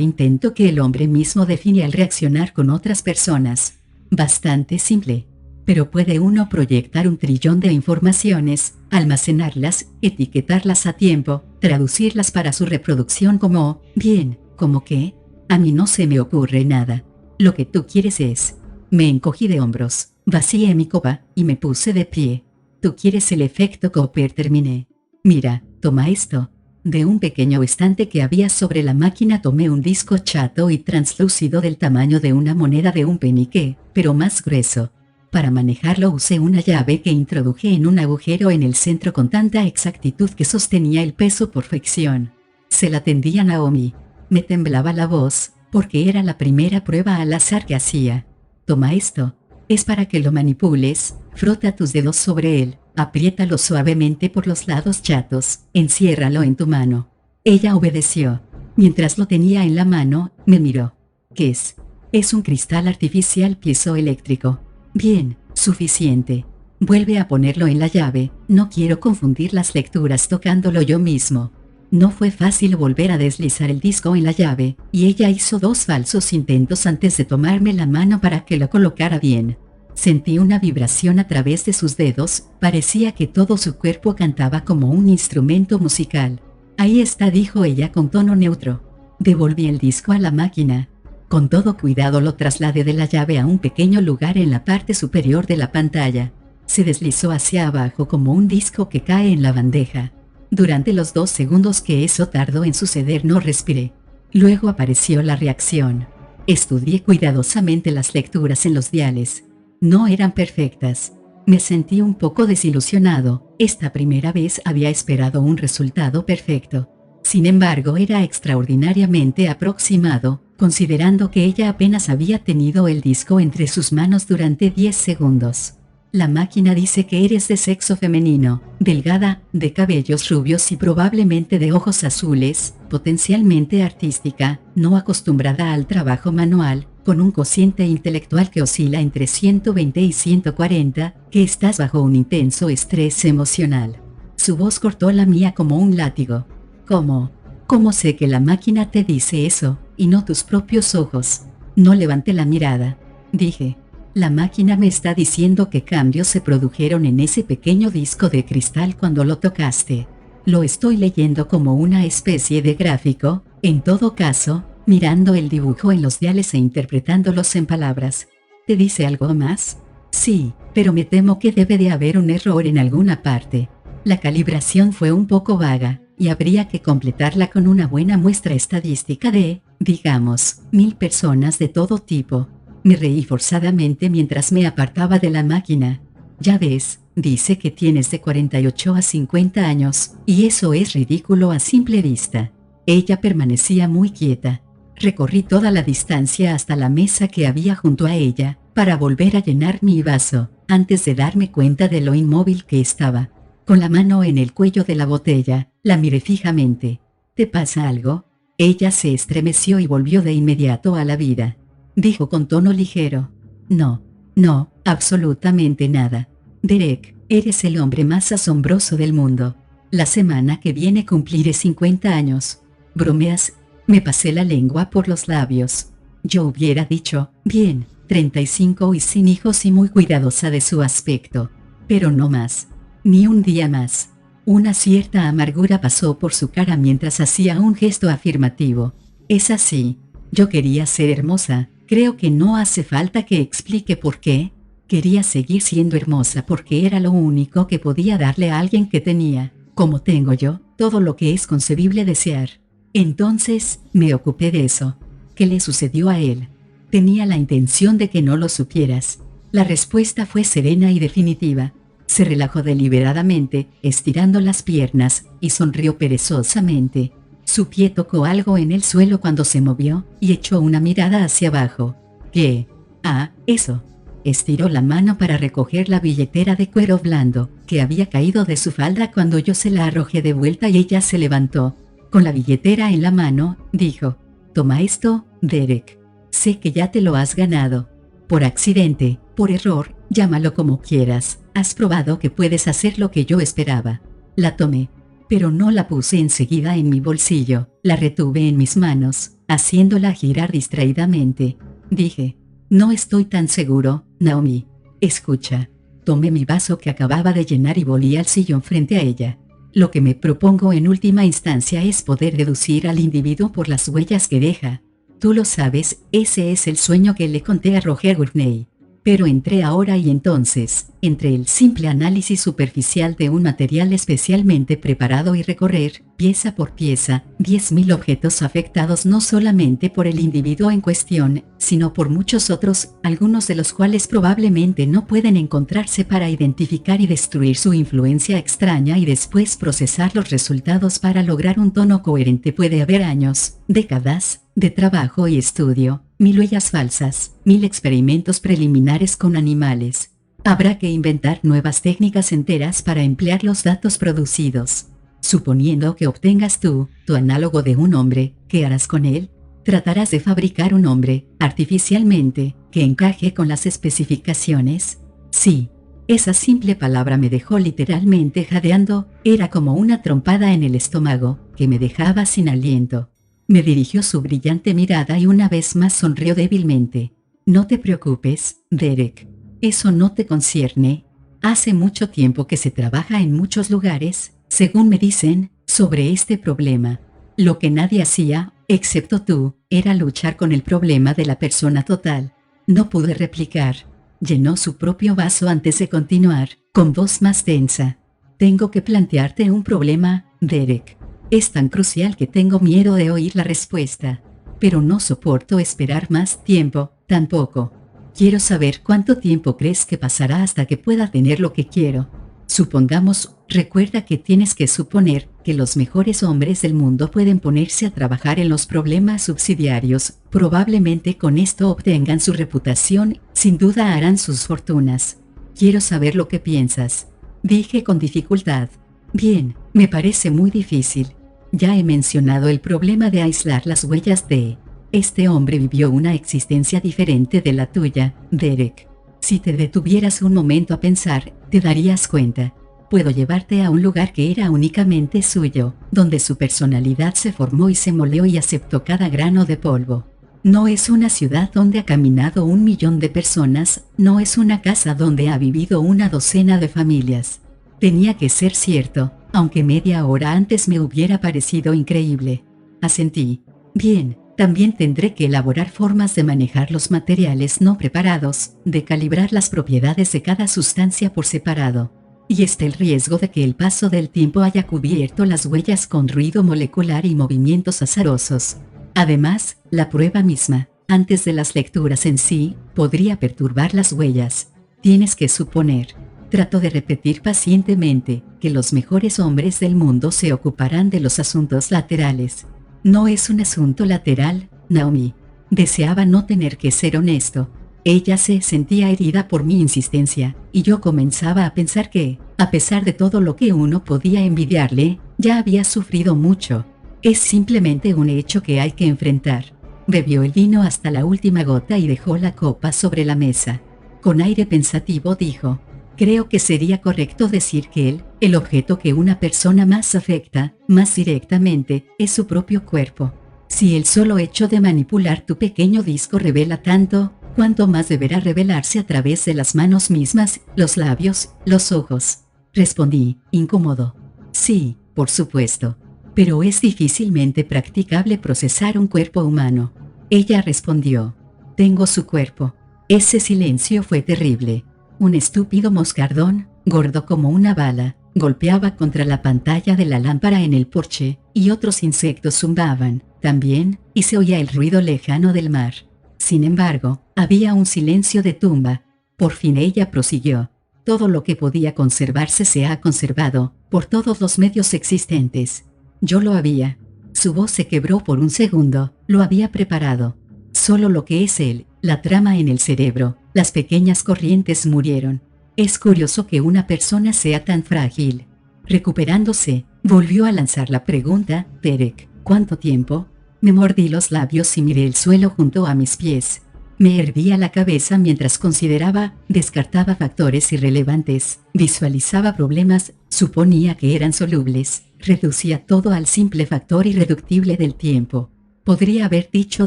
intento que el hombre mismo define al reaccionar con otras personas. Bastante simple. Pero puede uno proyectar un trillón de informaciones, almacenarlas, etiquetarlas a tiempo, traducirlas para su reproducción como, bien, ¿como qué? A mí no se me ocurre nada. Lo que tú quieres es... Me encogí de hombros, vacié mi copa, y me puse de pie. Tú quieres el efecto Cooper, terminé. Mira, toma esto. De un pequeño estante que había sobre la máquina tomé un disco chato y translúcido del tamaño de una moneda de un penique, pero más grueso. Para manejarlo usé una llave que introduje en un agujero en el centro con tanta exactitud que sostenía el peso por fricción. Se la tendí a Naomi. Me temblaba la voz, porque era la primera prueba al azar que hacía. Toma esto. Es para que lo manipules, frota tus dedos sobre él, apriétalo suavemente por los lados chatos, enciérralo en tu mano. Ella obedeció. Mientras lo tenía en la mano, me miró. ¿Qué es? Es un cristal artificial piezoeléctrico. Bien, suficiente. Vuelve a ponerlo en la llave, no quiero confundir las lecturas tocándolo yo mismo. No fue fácil volver a deslizar el disco en la llave, y ella hizo 2 falsos intentos antes de tomarme la mano para que lo colocara bien. Sentí una vibración a través de sus dedos, parecía que todo su cuerpo cantaba como un instrumento musical. Ahí está, dijo ella con tono neutro. Devolví el disco a la máquina. Con todo cuidado lo trasladé de la llave a un pequeño lugar en la parte superior de la pantalla. Se deslizó hacia abajo como un disco que cae en la bandeja. Durante los 2 segundos que eso tardó en suceder no respiré. Luego apareció la reacción. Estudié cuidadosamente las lecturas en los diales. No eran perfectas. Me sentí un poco desilusionado. Esta primera vez había esperado un resultado perfecto. Sin embargo, era extraordinariamente aproximado, considerando que ella apenas había tenido el disco entre sus manos durante 10 segundos. La máquina dice que eres de sexo femenino, delgada, de cabellos rubios y probablemente de ojos azules, potencialmente artística, no acostumbrada al trabajo manual, con un cociente intelectual que oscila entre 120 y 140, que estás bajo un intenso estrés emocional. Su voz cortó la mía como un látigo. ¿Cómo sé que la máquina te dice eso, y no tus propios ojos? No levanté la mirada. Dije. La máquina me está diciendo qué cambios se produjeron en ese pequeño disco de cristal cuando lo tocaste. Lo estoy leyendo como una especie de gráfico, en todo caso, mirando el dibujo en los diales e interpretándolos en palabras. ¿Te dice algo más? Sí, pero me temo que debe de haber un error en alguna parte. La calibración fue un poco vaga, y habría que completarla con una buena muestra estadística de, digamos, 1000 personas de todo tipo. Me reí forzadamente mientras me apartaba de la máquina. Ya ves, dice que tienes de 48 a 50 años, y eso es ridículo a simple vista. Ella permanecía muy quieta. Recorrí toda la distancia hasta la mesa que había junto a ella, para volver a llenar mi vaso, antes de darme cuenta de lo inmóvil que estaba. Con la mano en el cuello de la botella, la miré fijamente. ¿Te pasa algo? Ella se estremeció y volvió de inmediato a la vida. Dijo con tono ligero. No, absolutamente nada. Derek, Eres el hombre más asombroso del mundo. La semana que viene cumpliré 50 años. ¿Bromeas? Me pasé la lengua por los labios. Yo hubiera dicho, bien, 35 y sin hijos y muy cuidadosa de su aspecto. Pero no más. Ni un día más. Una cierta amargura pasó por su cara mientras hacía un gesto afirmativo. Es así. Yo quería ser hermosa. Creo que no hace falta que explique por qué. Quería seguir siendo hermosa porque era lo único que podía darle a alguien que tenía, como tengo yo, todo lo que es concebible desear. Entonces, me ocupé de eso. ¿Qué le sucedió a él? Tenía la intención de que no lo supieras. La respuesta fue serena y definitiva. Se relajó deliberadamente, estirando las piernas, y sonrió perezosamente. Su pie tocó algo en el suelo cuando se movió, y echó una mirada hacia abajo. ¿Qué? Ah, eso. Estiró la mano para recoger la billetera de cuero blando, que había caído de su falda cuando yo se la arrojé de vuelta y ella se levantó. Con la billetera en la mano, dijo, «Toma esto, Derek. Sé que ya te lo has ganado. Por accidente, por error, llámalo como quieras. Has probado que puedes hacer lo que yo esperaba». La tomé, pero no la puse enseguida en mi bolsillo. La retuve en mis manos, haciéndola girar distraídamente. Dije, «No estoy tan seguro, Naomi. Escucha». Tomé mi vaso que acababa de llenar y volví al sillón frente a ella. Lo que me propongo en última instancia es poder deducir al individuo por las huellas que deja. Tú lo sabes, ese es el sueño que le conté a Roger Gurney. Pero entre ahora y entonces, entre el simple análisis superficial de un material especialmente preparado y recorrer, pieza por pieza, 10.000 objetos afectados no solamente por el individuo en cuestión, sino por muchos otros, algunos de los cuales probablemente no pueden encontrarse para identificar y destruir su influencia extraña y después procesar los resultados para lograr un tono coherente, puede haber años, décadas, de trabajo y estudio, 1000 huellas falsas, 1000 experimentos preliminares con animales. Habrá que inventar nuevas técnicas enteras para emplear los datos producidos. Suponiendo que obtengas tú, tu análogo de un hombre, ¿qué harás con él? ¿Tratarás de fabricar un hombre, artificialmente, que encaje con las especificaciones? Sí. Esa simple palabra me dejó literalmente jadeando, era como una trompada en el estómago, que me dejaba sin aliento. Me dirigió su brillante mirada y una vez más sonrió débilmente. No te preocupes, Derek. Eso no te concierne. Hace mucho tiempo que se trabaja en muchos lugares, según me dicen, sobre este problema. Lo que nadie hacía, excepto tú, era luchar con el problema de la persona total. No pude replicar. Llenó su propio vaso antes de continuar, con voz más tensa. Tengo que plantearte un problema, Derek. Es tan crucial que tengo miedo de oír la respuesta. Pero no soporto esperar más tiempo, tampoco. Quiero saber cuánto tiempo crees que pasará hasta que pueda tener lo que quiero. Supongamos, recuerda que tienes que suponer que los mejores hombres del mundo pueden ponerse a trabajar en los problemas subsidiarios. Probablemente con esto obtengan su reputación, sin duda harán sus fortunas. Quiero saber lo que piensas. Dije con dificultad. Bien, me parece muy difícil. Ya he mencionado el problema de aislar las huellas de... Este hombre vivió una existencia diferente de la tuya, Derek. Si te detuvieras un momento a pensar, te darías cuenta. Puedo llevarte a un lugar que era únicamente suyo, donde su personalidad se formó y se moleó y aceptó cada grano de polvo. No es una ciudad donde ha caminado 1 millón de personas, no es una casa donde ha vivido una docena de familias. Tenía que ser cierto, aunque media hora antes me hubiera parecido increíble. Asentí. Bien, también tendré que elaborar formas de manejar los materiales no preparados, de calibrar las propiedades de cada sustancia por separado. Y está el riesgo de que el paso del tiempo haya cubierto las huellas con ruido molecular y movimientos azarosos. Además, la prueba misma, antes de las lecturas en sí, podría perturbar las huellas. Tienes que suponer. Trato de repetir pacientemente que los mejores hombres del mundo se ocuparán de los asuntos laterales. No es un asunto lateral, Naomi. Deseaba no tener que ser honesto. Ella se sentía herida por mi insistencia, y yo comenzaba a pensar que, a pesar de todo lo que uno podía envidiarle, ya había sufrido mucho. Es simplemente un hecho que hay que enfrentar. Bebió el vino hasta la última gota y dejó la copa sobre la mesa. Con aire pensativo dijo, Creo que sería correcto decir que el objeto que una persona más afecta, más directamente, es su propio cuerpo. Si el solo hecho de manipular tu pequeño disco revela tanto, ¿cuánto más deberá revelarse a través de las manos mismas, los labios, los ojos? Respondí, incómodo. Sí, por supuesto. Pero es difícilmente practicable procesar un cuerpo humano. Ella respondió. Tengo su cuerpo. Ese silencio fue terrible. Un estúpido moscardón, gordo como una bala, golpeaba contra la pantalla de la lámpara en el porche, y otros insectos zumbaban, también, y se oía el ruido lejano del mar. Sin embargo, había un silencio de tumba. Por fin ella prosiguió. Todo lo que podía conservarse se ha conservado, por todos los medios existentes. Yo lo había. Su voz se quebró por un segundo, lo había preparado. Solo lo que es él, la trama en el cerebro, las pequeñas corrientes murieron. Es curioso que una persona sea tan frágil. Recuperándose, volvió a lanzar la pregunta, Derek, ¿cuánto tiempo? Me mordí los labios y miré el suelo junto a mis pies. Me hervía la cabeza mientras consideraba, descartaba factores irrelevantes, visualizaba problemas, suponía que eran solubles, reducía todo al simple factor irreductible del tiempo. Podría haber dicho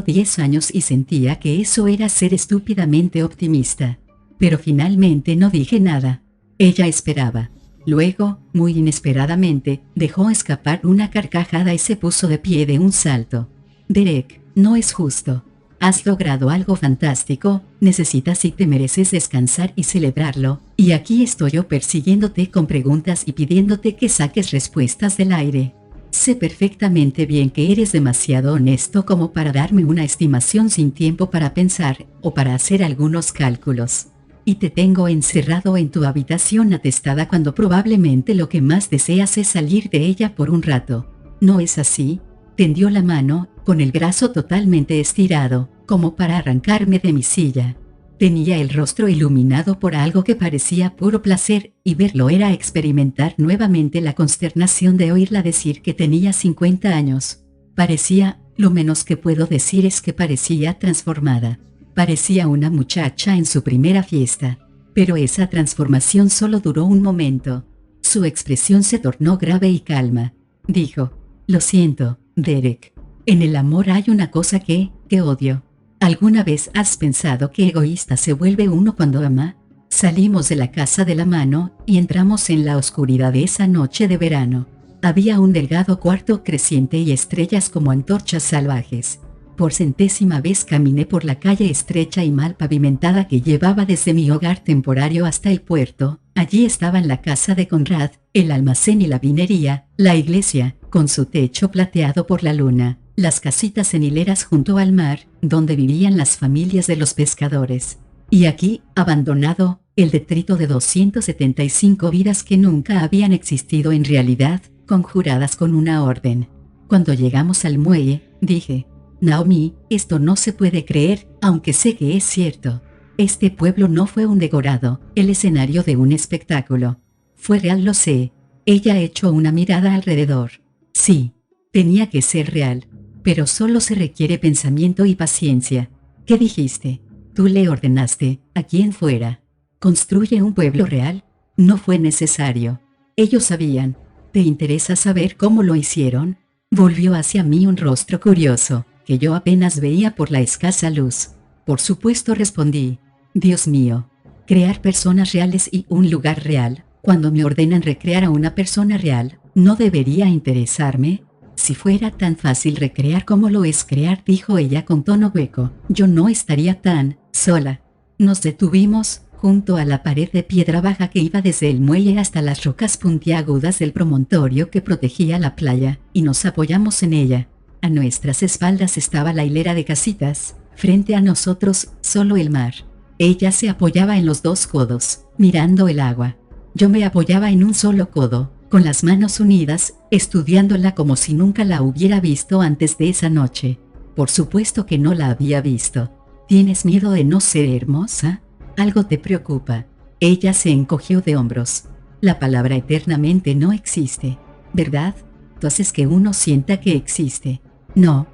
10 años y sentía que eso era ser estúpidamente optimista. Pero finalmente no dije nada. Ella esperaba. Luego, muy inesperadamente, dejó escapar una carcajada y se puso de pie de un salto. Derek, no es justo. Has logrado algo fantástico, necesitas y te mereces descansar y celebrarlo, y aquí estoy yo persiguiéndote con preguntas y pidiéndote que saques respuestas del aire. Sé perfectamente bien que eres demasiado honesto como para darme una estimación sin tiempo para pensar, o para hacer algunos cálculos. Y te tengo encerrado en tu habitación atestada cuando probablemente lo que más deseas es salir de ella por un rato. ¿No es así? Tendió la mano, con el brazo totalmente estirado, como para arrancarme de mi silla. Tenía el rostro iluminado por algo que parecía puro placer, y verlo era experimentar nuevamente la consternación de oírla decir que tenía 50 años. Parecía, lo menos que puedo decir es que parecía transformada. Parecía una muchacha en su primera fiesta. Pero esa transformación solo duró un momento. Su expresión se tornó grave y calma. Dijo, lo siento, Derek. En el amor hay una cosa que odio. ¿Alguna vez has pensado que egoísta se vuelve uno cuando ama? Salimos de la casa de la mano y entramos en la oscuridad de esa noche de verano. Había un delgado cuarto creciente y estrellas como antorchas salvajes. Por centésima vez caminé por la calle estrecha y mal pavimentada que llevaba desde mi hogar temporario hasta el puerto. Allí estaban la casa de Conrad, el almacén y la vinería, la iglesia, con su techo plateado por la luna, las casitas en hileras junto al mar, donde vivían las familias de los pescadores. Y aquí, abandonado, el detrito de 275 vidas que nunca habían existido en realidad, conjuradas con una orden. Cuando llegamos al muelle, dije, Naomi, esto no se puede creer, aunque sé que es cierto. Este pueblo no fue un decorado, el escenario de un espectáculo. Fue real, lo sé. Ella echó una mirada alrededor. Sí, tenía que ser real. Pero solo se requiere pensamiento y paciencia. ¿Qué dijiste? Tú le ordenaste, a quien fuera. ¿Construye un pueblo real? No fue necesario. Ellos sabían. ¿Te interesa saber cómo lo hicieron? Volvió hacia mí un rostro curioso, que yo apenas veía por la escasa luz. Por supuesto, respondí. Dios mío. Crear personas reales y un lugar real. Cuando me ordenan recrear a una persona real, ¿no debería interesarme? Si fuera tan fácil recrear como lo es crear, dijo ella con tono hueco, yo no estaría tan sola. Nos detuvimos, junto a la pared de piedra baja que iba desde el muelle hasta las rocas puntiagudas del promontorio que protegía la playa, y nos apoyamos en ella. A nuestras espaldas estaba la hilera de casitas, frente a nosotros, solo el mar. Ella se apoyaba en los dos codos, mirando el agua. Yo me apoyaba en un solo codo, con las manos unidas, estudiándola como si nunca la hubiera visto antes de esa noche. Por supuesto que no la había visto. ¿Tienes miedo de no ser hermosa? Algo te preocupa. Ella se encogió de hombros. La palabra eternamente no existe, ¿verdad? Tú haces que uno sienta que existe. No.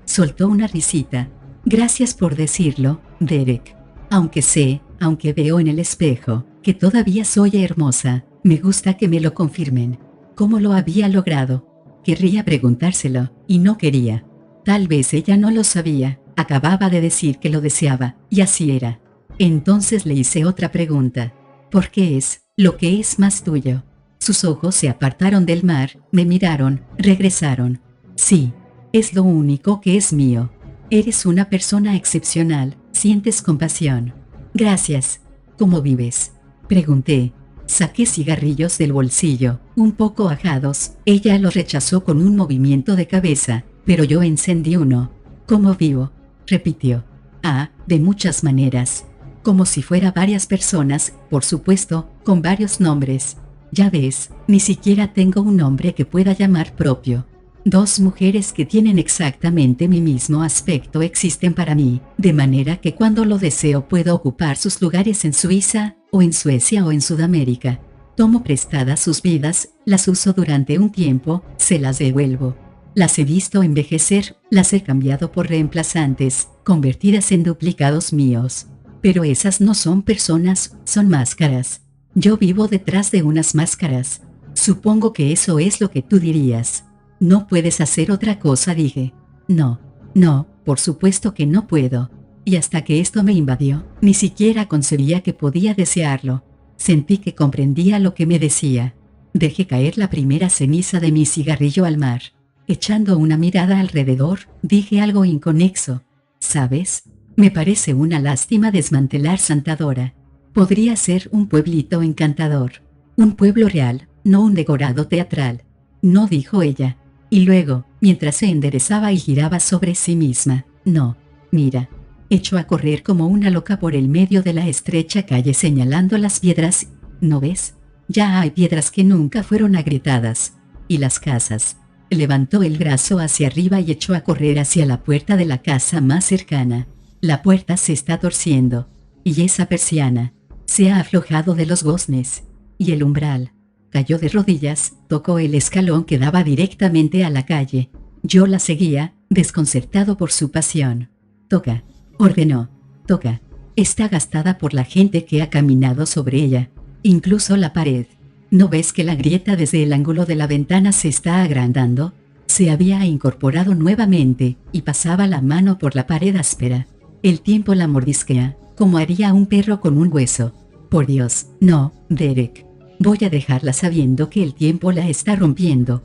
Soltó una risita. Gracias por decirlo, Derek. Aunque sé Aunque veo en el espejo que todavía soy hermosa, me gusta que me lo confirmen. ¿Cómo lo había logrado? Querría preguntárselo, y no quería. Tal vez ella no lo sabía, acababa de decir que lo deseaba, y así era. Entonces le hice otra pregunta. ¿Por qué es lo que es más tuyo? Sus ojos se apartaron del mar, me miraron, regresaron. Sí, es lo único que es mío. Eres una persona excepcional, sientes compasión. Gracias. ¿Cómo vives? Pregunté. Saqué cigarrillos del bolsillo, un poco ajados. Ella los rechazó con un movimiento de cabeza, pero yo encendí uno. ¿Cómo vivo? Repitió. Ah, de muchas maneras. Como si fuera varias personas, por supuesto, con varios nombres. Ya ves, ni siquiera tengo un nombre que pueda llamar propio. Dos mujeres que tienen exactamente mi mismo aspecto existen para mí, de manera que cuando lo deseo puedo ocupar sus lugares en Suiza, o en Suecia o en Sudamérica. Tomo prestadas sus vidas, las uso durante un tiempo, se las devuelvo. Las he visto envejecer, las he cambiado por reemplazantes, convertidas en duplicados míos. Pero esas no son personas, son máscaras. Yo vivo detrás de unas máscaras. Supongo que eso es lo que tú dirías. No puedes hacer otra cosa, dije. No, por supuesto que no puedo. Y hasta que esto me invadió, ni siquiera concebía que podía desearlo. Sentí que comprendía lo que me decía. Dejé caer la primera ceniza de mi cigarrillo al mar. Echando una mirada alrededor, dije algo inconexo. ¿Sabes? Me parece una lástima desmantelar Santa Dora. Podría ser un pueblito encantador. Un pueblo real, no un decorado teatral. No, dijo ella. Y luego, mientras se enderezaba y giraba sobre sí misma, no, mira. Echó a correr como una loca por el medio de la estrecha calle señalando las piedras. ¿No ves? Ya hay piedras que nunca fueron agrietadas. Y las casas. Levantó el brazo hacia arriba y echó a correr hacia la puerta de la casa más cercana. La puerta se está torciendo. Y esa persiana se ha aflojado de los goznes. Y el umbral. Cayó de rodillas, tocó el escalón que daba directamente a la calle. Yo la seguía, desconcertado por su pasión. Toca, ordenó. Toca. Está gastada por la gente que ha caminado sobre ella. Incluso la pared. ¿No ves que la grieta desde el ángulo de la ventana se está agrandando? Se había incorporado nuevamente, y pasaba la mano por la pared áspera. El tiempo la mordisquea, como haría un perro con un hueso. Por Dios, no, Derek. Voy a dejarla sabiendo que el tiempo la está rompiendo.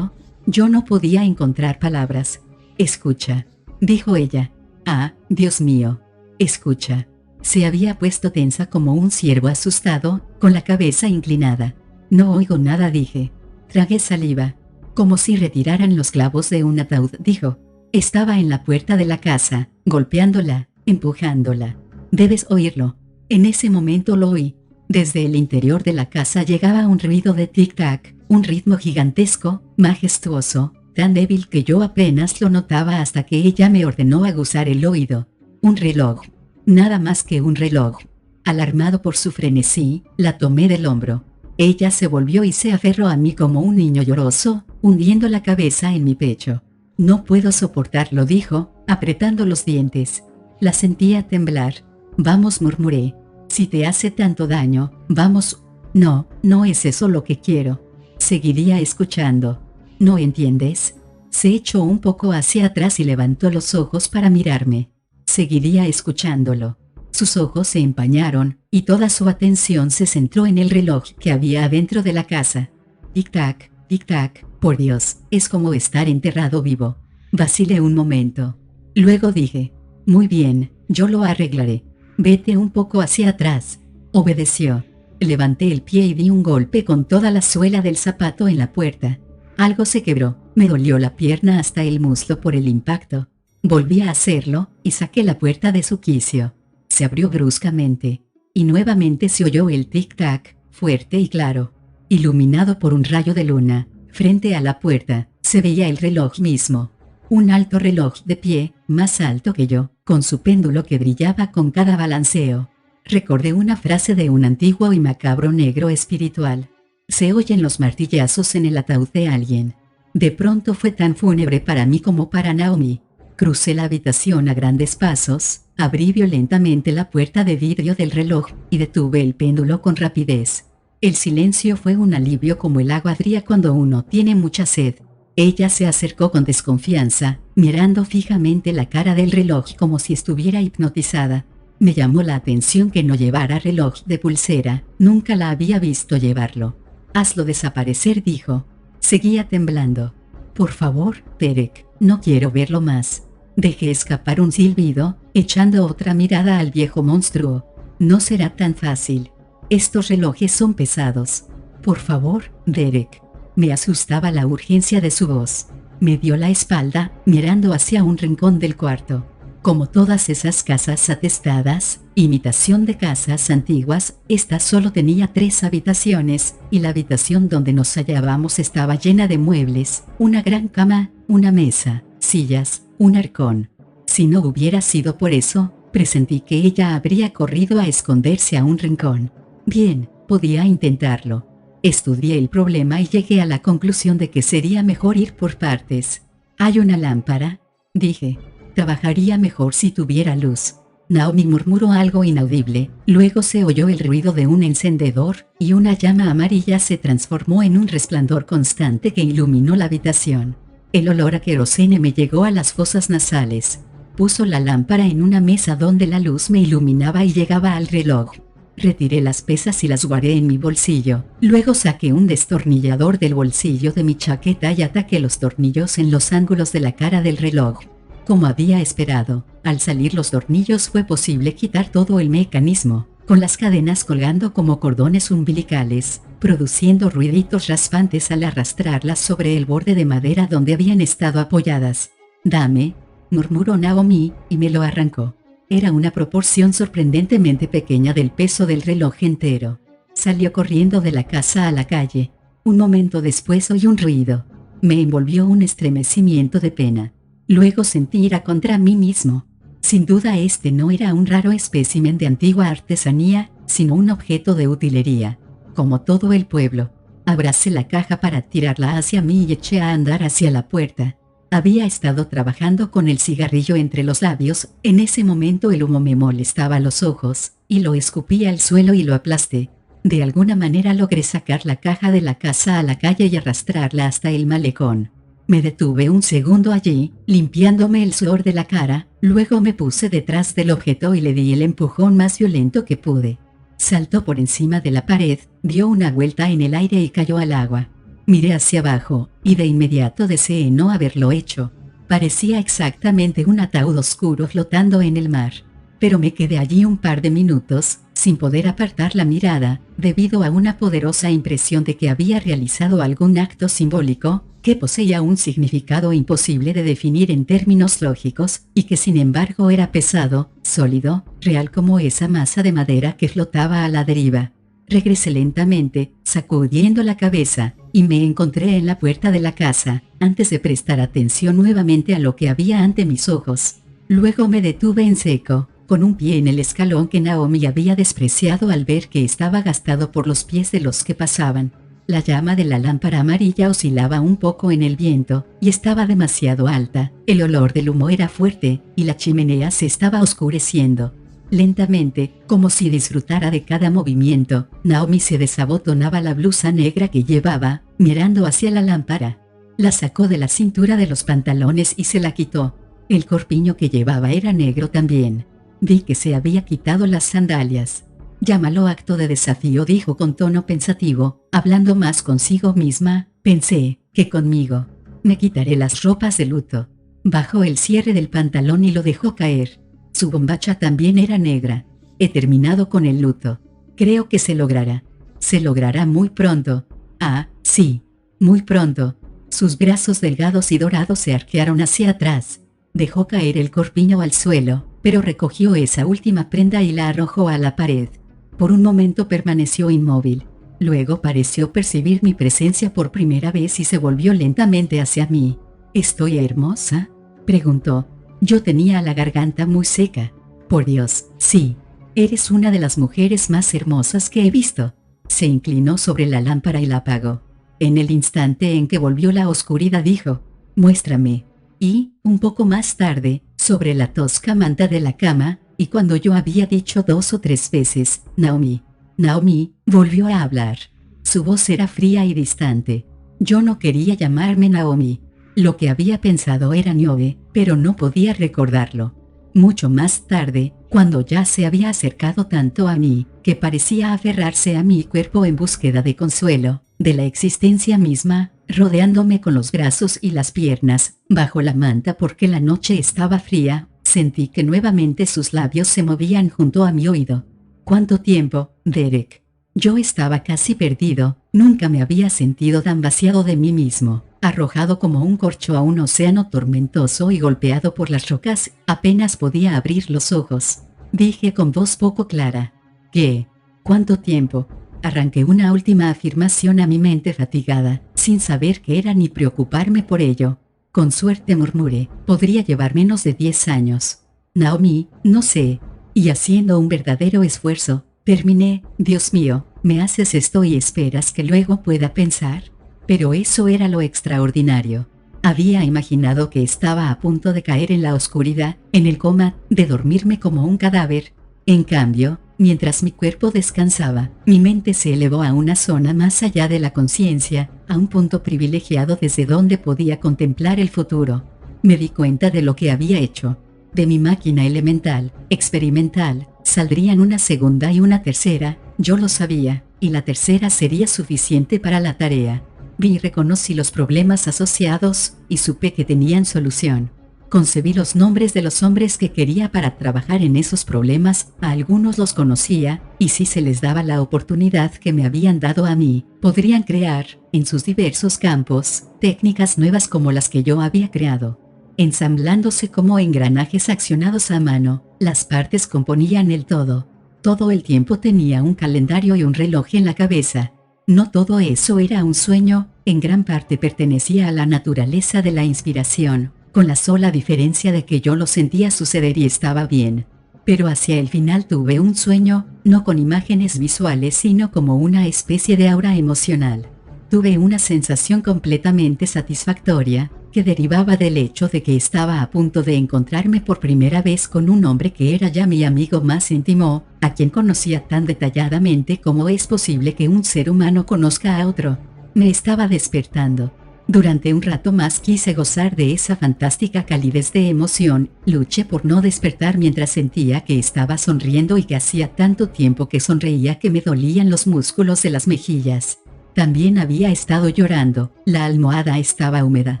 Yo no podía encontrar palabras. Escucha, dijo ella. Ah, Dios mío. Escucha. Se había puesto tensa como un ciervo asustado, con la cabeza inclinada. No oigo nada, dije. Tragué saliva. Como si retiraran los clavos de un ataúd, dijo. Estaba en la puerta de la casa, golpeándola, empujándola. Debes oírlo. En ese momento lo oí. Desde el interior de la casa llegaba un ruido de tic-tac, un ritmo gigantesco, majestuoso, tan débil que yo apenas lo notaba hasta que ella me ordenó aguzar el oído. Un reloj. Nada más que un reloj. Alarmado por su frenesí, la tomé del hombro. Ella se volvió y se aferró a mí como un niño lloroso, hundiendo la cabeza en mi pecho. No puedo soportarlo, dijo, apretando los dientes. La sentía temblar. Vamos, murmuré. Si te hace tanto daño, vamos. No es eso lo que quiero. Seguiría escuchando. ¿No entiendes? Se echó un poco hacia atrás y levantó los ojos para mirarme. Seguiría escuchándolo. Sus ojos se empañaron, y toda su atención se centró en el reloj que había adentro de la casa. Tic-tac, tic-tac, por Dios, es como estar enterrado vivo. Vacilé un momento. Luego dije, muy bien, yo lo arreglaré. Vete un poco hacia atrás. Obedeció. Levanté el pie y di un golpe con toda la suela del zapato en la puerta. Algo se quebró, me dolió la pierna hasta el muslo por el impacto. Volví a hacerlo, y saqué la puerta de su quicio. Se abrió bruscamente, y nuevamente se oyó el tic-tac, fuerte y claro. Iluminado por un rayo de luna, frente a la puerta, se veía el reloj mismo. Un alto reloj de pie, más alto que yo, con su péndulo que brillaba con cada balanceo. Recordé una frase de un antiguo y macabro negro espiritual. Se oyen los martillazos en el ataúd de alguien. De pronto fue tan fúnebre para mí como para Naomi. Crucé la habitación a grandes pasos, abrí violentamente la puerta de vidrio del reloj y detuve el péndulo con rapidez. El silencio fue un alivio como el agua fría cuando uno tiene mucha sed. Ella se acercó con desconfianza, mirando fijamente la cara del reloj como si estuviera hipnotizada. Me llamó la atención que no llevara reloj de pulsera, nunca la había visto llevarlo. «Hazlo desaparecer», dijo. Seguía temblando. «Por favor, Derek, no quiero verlo más». Dejé escapar un silbido, echando otra mirada al viejo monstruo. «No será tan fácil. Estos relojes son pesados. Por favor, Derek». Me asustaba la urgencia de su voz. Me dio la espalda, mirando hacia un rincón del cuarto. Como todas esas casas atestadas, imitación de casas antiguas, esta solo tenía 3 habitaciones, y la habitación donde nos hallábamos estaba llena de muebles, una gran cama, una mesa, sillas, un arcón. Si no hubiera sido por eso, presentí que ella habría corrido a esconderse a un rincón. Bien, podía intentarlo. Estudié el problema y llegué a la conclusión de que sería mejor ir por partes. «¿Hay una lámpara?», dije. «Trabajaría mejor si tuviera luz». Naomi murmuró algo inaudible, luego se oyó el ruido de un encendedor, y una llama amarilla se transformó en un resplandor constante que iluminó la habitación. El olor a querosene me llegó a las fosas nasales. Puso la lámpara en una mesa donde la luz me iluminaba y llegaba al reloj. Retiré las pesas y las guardé en mi bolsillo. Luego saqué un destornillador del bolsillo de mi chaqueta y ataqué los tornillos en los ángulos de la cara del reloj. Como había esperado, al salir los tornillos fue posible quitar todo el mecanismo, con las cadenas colgando como cordones umbilicales, produciendo ruiditos raspantes al arrastrarlas sobre el borde de madera donde habían estado apoyadas. «Dame», murmuró Naomi, y me lo arrancó. Era una proporción sorprendentemente pequeña del peso del reloj entero. Salió corriendo de la casa a la calle. Un momento después oí un ruido. Me envolvió un estremecimiento de pena. Luego sentí ira contra mí mismo. Sin duda este no era un raro espécimen de antigua artesanía, sino un objeto de utilería. Como todo el pueblo, abracé la caja para tirarla hacia mí y eché a andar hacia la puerta. Había estado trabajando con el cigarrillo entre los labios, en ese momento el humo me molestaba los ojos, y lo escupí al suelo y lo aplasté. De alguna manera logré sacar la caja de la casa a la calle y arrastrarla hasta el malecón. Me detuve un segundo allí, limpiándome el sudor de la cara, luego me puse detrás del objeto y le di el empujón más violento que pude. Saltó por encima de la pared, dio una vuelta en el aire y cayó al agua. Miré hacia abajo, y de inmediato deseé no haberlo hecho. Parecía exactamente un ataúd oscuro flotando en el mar. Pero me quedé allí un par de minutos, sin poder apartar la mirada, debido a una poderosa impresión de que había realizado algún acto simbólico, que poseía un significado imposible de definir en términos lógicos, y que sin embargo era pesado, sólido, real como esa masa de madera que flotaba a la deriva. Regresé lentamente, sacudiendo la cabeza, y me encontré en la puerta de la casa, antes de prestar atención nuevamente a lo que había ante mis ojos. Luego me detuve en seco, con un pie en el escalón que Naomi había despreciado al ver que estaba gastado por los pies de los que pasaban. La llama de la lámpara amarilla oscilaba un poco en el viento, y estaba demasiado alta. El olor del humo era fuerte, y la chimenea se estaba oscureciendo. Lentamente, como si disfrutara de cada movimiento, Naomi se desabotonaba la blusa negra que llevaba, mirando hacia la lámpara. La sacó de la cintura de los pantalones y se la quitó. El corpiño que llevaba era negro también. Vi que se había quitado las sandalias. «Llámalo acto de desafío», dijo con tono pensativo, hablando más consigo misma, pensé, que conmigo. «Me quitaré las ropas de luto». Bajó el cierre del pantalón y lo dejó caer. Su bombacha también era negra. «He terminado con el luto. Creo que se logrará. Se logrará muy pronto. Ah, sí, muy pronto». Sus brazos delgados y dorados se arquearon hacia atrás. Dejó caer el corpiño al suelo, pero recogió esa última prenda y la arrojó a la pared. Por un momento permaneció inmóvil. Luego pareció percibir mi presencia por primera vez y se volvió lentamente hacia mí. «¿Estoy hermosa?», preguntó. Yo tenía la garganta muy seca. «Por Dios, sí. Eres una de las mujeres más hermosas que he visto». Se inclinó sobre la lámpara y la apagó. En el instante en que volvió la oscuridad dijo: «Muéstrame». Y, un poco más tarde, sobre la tosca manta de la cama, y cuando yo había dicho 2 o 3 veces, Naomi, Naomi, volvió a hablar. Su voz era fría y distante. Yo no quería llamarme Naomi. Lo que había pensado era Niobe, pero no podía recordarlo. Mucho más tarde, cuando ya se había acercado tanto a mí, que parecía aferrarse a mi cuerpo en búsqueda de consuelo, de la existencia misma, rodeándome con los brazos y las piernas, bajo la manta porque la noche estaba fría, sentí que nuevamente sus labios se movían junto a mi oído. ¿Cuánto tiempo, Derek? Yo estaba casi perdido, nunca me había sentido tan vaciado de mí mismo, arrojado como un corcho a un océano tormentoso y golpeado por las rocas, apenas podía abrir los ojos. Dije con voz poco clara. ¿Qué? ¿Cuánto tiempo? Arranqué una última afirmación a mi mente fatigada, sin saber qué era ni preocuparme por ello. Con suerte murmuré, podría llevar menos de 10 años. Naomi, no sé. Y haciendo un verdadero esfuerzo, terminé, Dios mío, ¿me haces esto y esperas que luego pueda pensar? Pero eso era lo extraordinario. Había imaginado que estaba a punto de caer en la oscuridad, en el coma, de dormirme como un cadáver. En cambio, mientras mi cuerpo descansaba, mi mente se elevó a una zona más allá de la conciencia, a un punto privilegiado desde donde podía contemplar el futuro. Me di cuenta de lo que había hecho. De mi máquina elemental, experimental, saldrían una segunda y una tercera, yo lo sabía, y la tercera sería suficiente para la tarea. Vi y reconocí los problemas asociados, y supe que tenían solución. Concebí los nombres de los hombres que quería para trabajar en esos problemas, a algunos los conocía, y si se les daba la oportunidad que me habían dado a mí, podrían crear, en sus diversos campos, técnicas nuevas como las que yo había creado. Ensamblándose como engranajes accionados a mano, las partes componían el todo. Todo el tiempo tenía un calendario y un reloj en la cabeza. No todo eso era un sueño, en gran parte pertenecía a la naturaleza de la inspiración, con la sola diferencia de que yo lo sentía suceder y estaba bien. Pero hacia el final tuve un sueño, no con imágenes visuales sino como una especie de aura emocional. Tuve una sensación completamente satisfactoria, que derivaba del hecho de que estaba a punto de encontrarme por primera vez con un hombre que era ya mi amigo más íntimo, a quien conocía tan detalladamente como es posible que un ser humano conozca a otro. Me estaba despertando. Durante un rato más quise gozar de esa fantástica calidez de emoción, luché por no despertar mientras sentía que estaba sonriendo y que hacía tanto tiempo que sonreía que me dolían los músculos de las mejillas. También había estado llorando, la almohada estaba húmeda.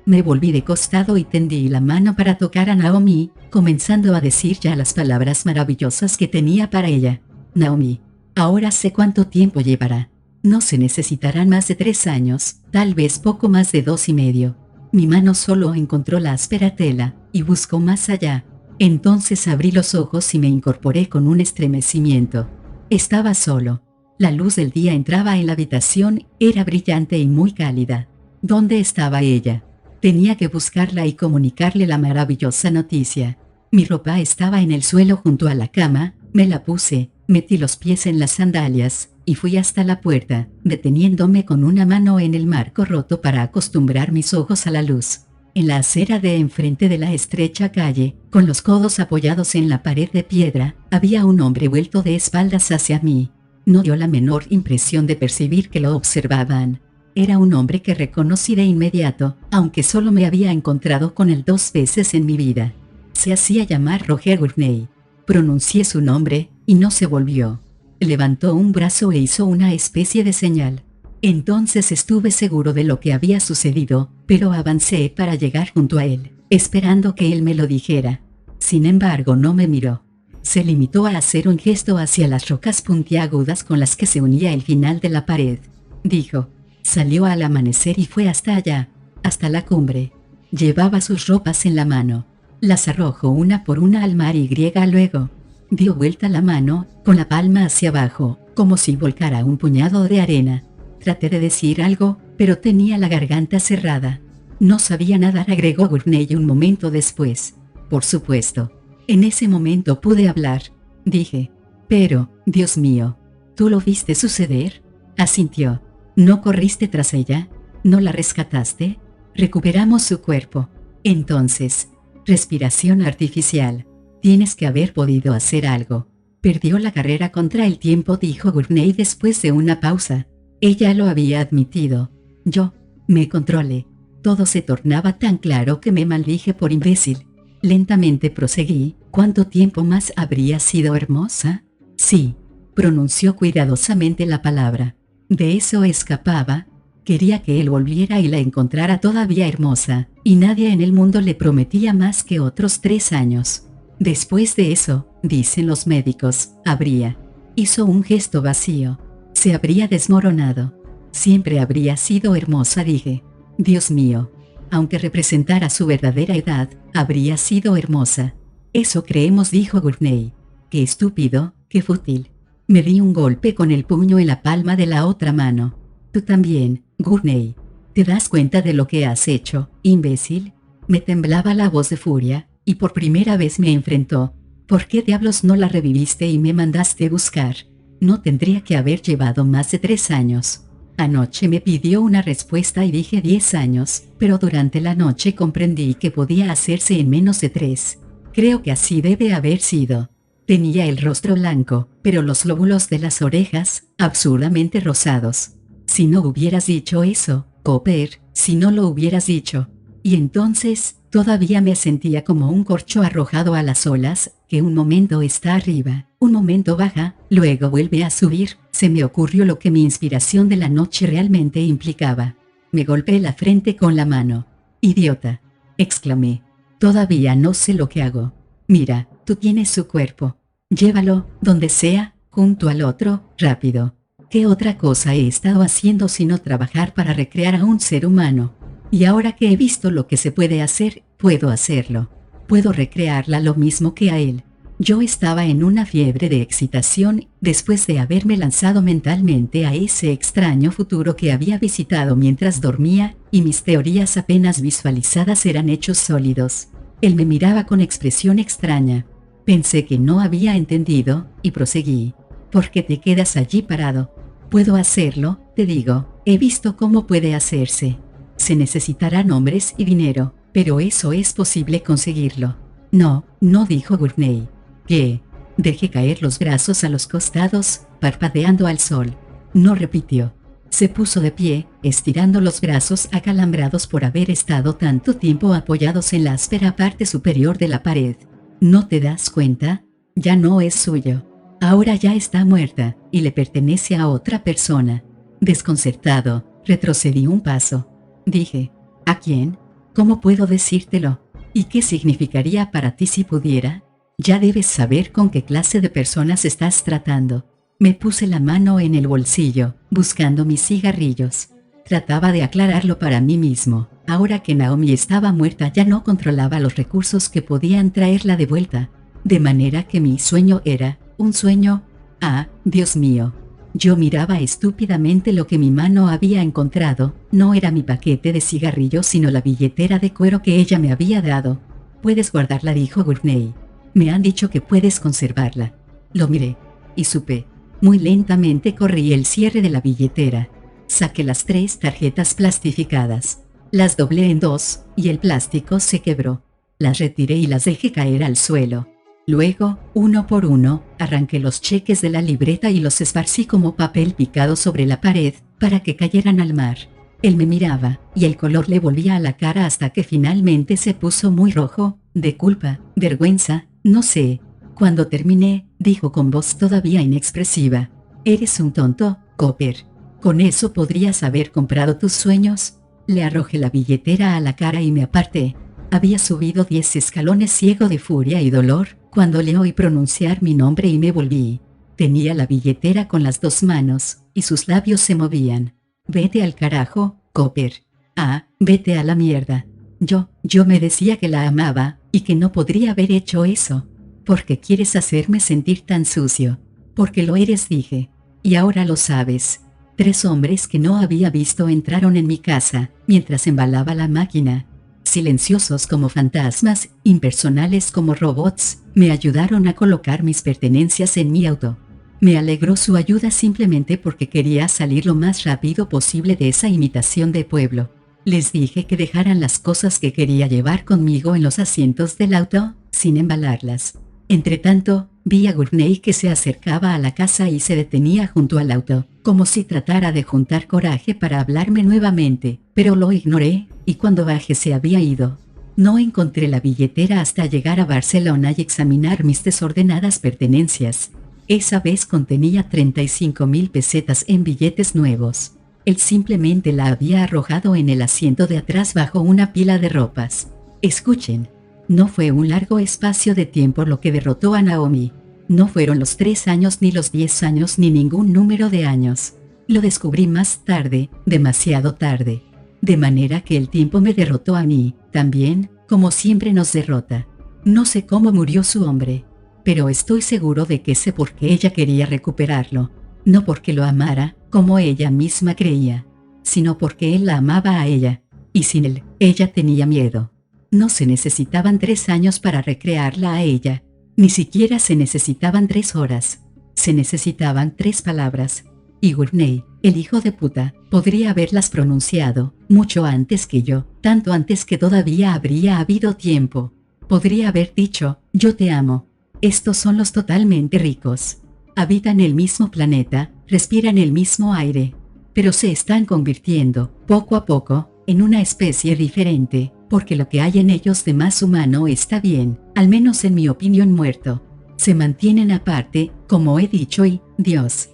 Me volví de costado y tendí la mano para tocar a Naomi, comenzando a decir ya las palabras maravillosas que tenía para ella. Naomi, ahora sé cuánto tiempo llevará. No se necesitarán más de 3 años, tal vez poco más de 2 y medio. Mi mano solo encontró la áspera tela, y buscó más allá. Entonces abrí los ojos y me incorporé con un estremecimiento. Estaba solo. La luz del día entraba en la habitación, era brillante y muy cálida. ¿Dónde estaba ella? Tenía que buscarla y comunicarle la maravillosa noticia. Mi ropa estaba en el suelo junto a la cama, me la puse, metí los pies en las sandalias, y fui hasta la puerta, deteniéndome con una mano en el marco roto para acostumbrar mis ojos a la luz. En la acera de enfrente de la estrecha calle, con los codos apoyados en la pared de piedra, había un hombre vuelto de espaldas hacia mí. No dio la menor impresión de percibir que lo observaban. Era un hombre que reconocí de inmediato, aunque solo me había encontrado con él 2 veces en mi vida. Se hacía llamar Roger Gurney. Pronuncié su nombre, y no se volvió. Levantó un brazo e hizo una especie de señal. Entonces estuve seguro de lo que había sucedido, pero avancé para llegar junto a él, esperando que él me lo dijera. Sin embargo, no me miró. Se limitó a hacer un gesto hacia las rocas puntiagudas con las que se unía el final de la pared. Dijo. Salió al amanecer y fue hasta allá, hasta la cumbre. Llevaba sus ropas en la mano. Las arrojó una por una al mar y luego dio vuelta la mano, con la palma hacia abajo, como si volcara un puñado de arena. Traté de decir algo, pero tenía la garganta cerrada. No sabía nadar, agregó Gurney un momento después. Por supuesto. En ese momento pude hablar. Dije. Pero, Dios mío. ¿Tú lo viste suceder? Asintió. ¿No corriste tras ella? ¿No la rescataste? Recuperamos su cuerpo. Entonces, respiración artificial. Tienes que haber podido hacer algo. Perdió la carrera contra el tiempo, dijo Gurney después de una pausa. Ella lo había admitido. Yo me controlé. Todo se tornaba tan claro que me maldije por imbécil. Lentamente proseguí. ¿Cuánto tiempo más habría sido hermosa? Sí, pronunció cuidadosamente la palabra. De eso escapaba. Quería que él volviera y la encontrara todavía hermosa, y nadie en el mundo le prometía más que otros 3 años. Después de eso, dicen los médicos, habría. Hizo un gesto vacío. Se habría desmoronado. Siempre habría sido hermosa, dije. Dios mío. Aunque representara su verdadera edad, habría sido hermosa. Eso creemos, dijo Gurney. Qué estúpido, qué fútil. Me di un golpe con el puño en la palma de la otra mano. Tú también, Gurney. ¿Te das cuenta de lo que has hecho, imbécil? Me temblaba la voz de furia, y por primera vez me enfrentó. ¿Por qué diablos no la reviviste y me mandaste buscar? No tendría que haber llevado más de 3 años. Anoche me pidió una respuesta y dije 10 años, pero durante la noche comprendí que podía hacerse en menos de 3. Creo que así debe haber sido. Tenía el rostro blanco, pero los lóbulos de las orejas, absurdamente rosados. Si no hubieras dicho eso, Cooper, si no lo hubieras dicho. Y entonces, todavía me sentía como un corcho arrojado a las olas, que un momento está arriba, un momento baja, luego vuelve a subir. Se me ocurrió lo que mi inspiración de la noche realmente implicaba. Me golpeé la frente con la mano. Idiota, exclamé. Todavía no sé lo que hago. Mira, tú tienes su cuerpo. Llévalo, donde sea, junto al otro, rápido. ¿Qué otra cosa he estado haciendo sino trabajar para recrear a un ser humano? Y ahora que he visto lo que se puede hacer, puedo hacerlo. Puedo recrearla lo mismo que a él. Yo estaba en una fiebre de excitación después de haberme lanzado mentalmente a ese extraño futuro que había visitado mientras dormía, y mis teorías apenas visualizadas eran hechos sólidos. Él me miraba con expresión extraña. Pensé que no había entendido, y proseguí. ¿Por qué te quedas allí parado? Puedo hacerlo, te digo. He visto cómo puede hacerse. Se necesitarán hombres y dinero, pero eso es posible conseguirlo. No, no, dijo Gurney. ¿Qué? Dejé caer los brazos a los costados, parpadeando al sol. No repitió. Se puso de pie, estirando los brazos acalambrados por haber estado tanto tiempo apoyados en la áspera parte superior de la pared. ¿No te das cuenta? Ya no es suyo. Ahora ya está muerta, y le pertenece a otra persona. Desconcertado, retrocedí un paso. Dije, ¿a quién? ¿Cómo puedo decírtelo? ¿Y qué significaría para ti si pudiera? Ya debes saber con qué clase de personas estás tratando. Me puse la mano en el bolsillo, buscando mis cigarrillos. Trataba de aclararlo para mí mismo. Ahora que Naomi estaba muerta ya no controlaba los recursos que podían traerla de vuelta. De manera que mi sueño era, un sueño. Ah, Dios mío. Yo miraba estúpidamente lo que mi mano había encontrado. No era mi paquete de cigarrillos sino la billetera de cuero que ella me había dado. Puedes guardarla, dijo Gurney. Me han dicho que puedes conservarla. Lo miré. Y supe. Muy lentamente corrí el cierre de la billetera. Saqué las 3 tarjetas plastificadas. Las doblé en 2, y el plástico se quebró. Las retiré y las dejé caer al suelo. Luego, uno por uno, arranqué los cheques de la libreta y los esparcí como papel picado sobre la pared, para que cayeran al mar. Él me miraba, y el color le volvía a la cara hasta que finalmente se puso muy rojo, de culpa, vergüenza, no sé. Cuando terminé, dijo con voz todavía inexpresiva. Eres un tonto, Cooper. ¿Con eso podrías haber comprado tus sueños? Le arrojé la billetera a la cara y me aparté. Había subido 10 escalones ciego de furia y dolor, cuando le oí pronunciar mi nombre y me volví. Tenía la billetera con las 2 manos, y sus labios se movían. Vete al carajo, Cooper. Ah, vete a la mierda. Yo me decía que la amaba, y que no podría haber hecho eso. ¿Por qué quieres hacerme sentir tan sucio? Porque lo eres, dije. Y ahora lo sabes. 3 hombres que no había visto entraron en mi casa, mientras embalaba la máquina. Silenciosos como fantasmas, impersonales como robots, me ayudaron a colocar mis pertenencias en mi auto. Me alegró su ayuda simplemente porque quería salir lo más rápido posible de esa imitación de pueblo. Les dije que dejaran las cosas que quería llevar conmigo en los asientos del auto, sin embalarlas. Entretanto, vi a Gurney que se acercaba a la casa y se detenía junto al auto, como si tratara de juntar coraje para hablarme nuevamente, pero lo ignoré, y cuando bajé se había ido. No encontré la billetera hasta llegar a Barcelona y examinar mis desordenadas pertenencias. Esa vez contenía 35.000 pesetas en billetes nuevos. Él simplemente la había arrojado en el asiento de atrás bajo una pila de ropas. Escuchen. No fue un largo espacio de tiempo lo que derrotó a Naomi. No fueron los 3 años ni los 10 años ni ningún número de años. Lo descubrí más tarde, demasiado tarde. De manera que el tiempo me derrotó a mí, también, como siempre nos derrota. No sé cómo murió su hombre, pero estoy seguro de que sé por qué ella quería recuperarlo. No porque lo amara, como ella misma creía, sino porque él la amaba a ella, y sin él, ella tenía miedo. No se necesitaban 3 años para recrearla a ella, ni siquiera se necesitaban 3 horas. Se necesitaban 3 palabras. Y Gurney, el hijo de puta, podría haberlas pronunciado, mucho antes que yo, tanto antes que todavía habría habido tiempo. Podría haber dicho, yo te amo. Estos son los totalmente ricos. Habitan el mismo planeta, respiran el mismo aire, pero se están convirtiendo, poco a poco, en una especie diferente, porque lo que hay en ellos de más humano está bien, al menos en mi opinión muerto. Se mantienen aparte, como he dicho y, Dios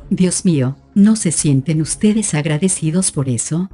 mío, ¿no se sienten ustedes agradecidos por eso?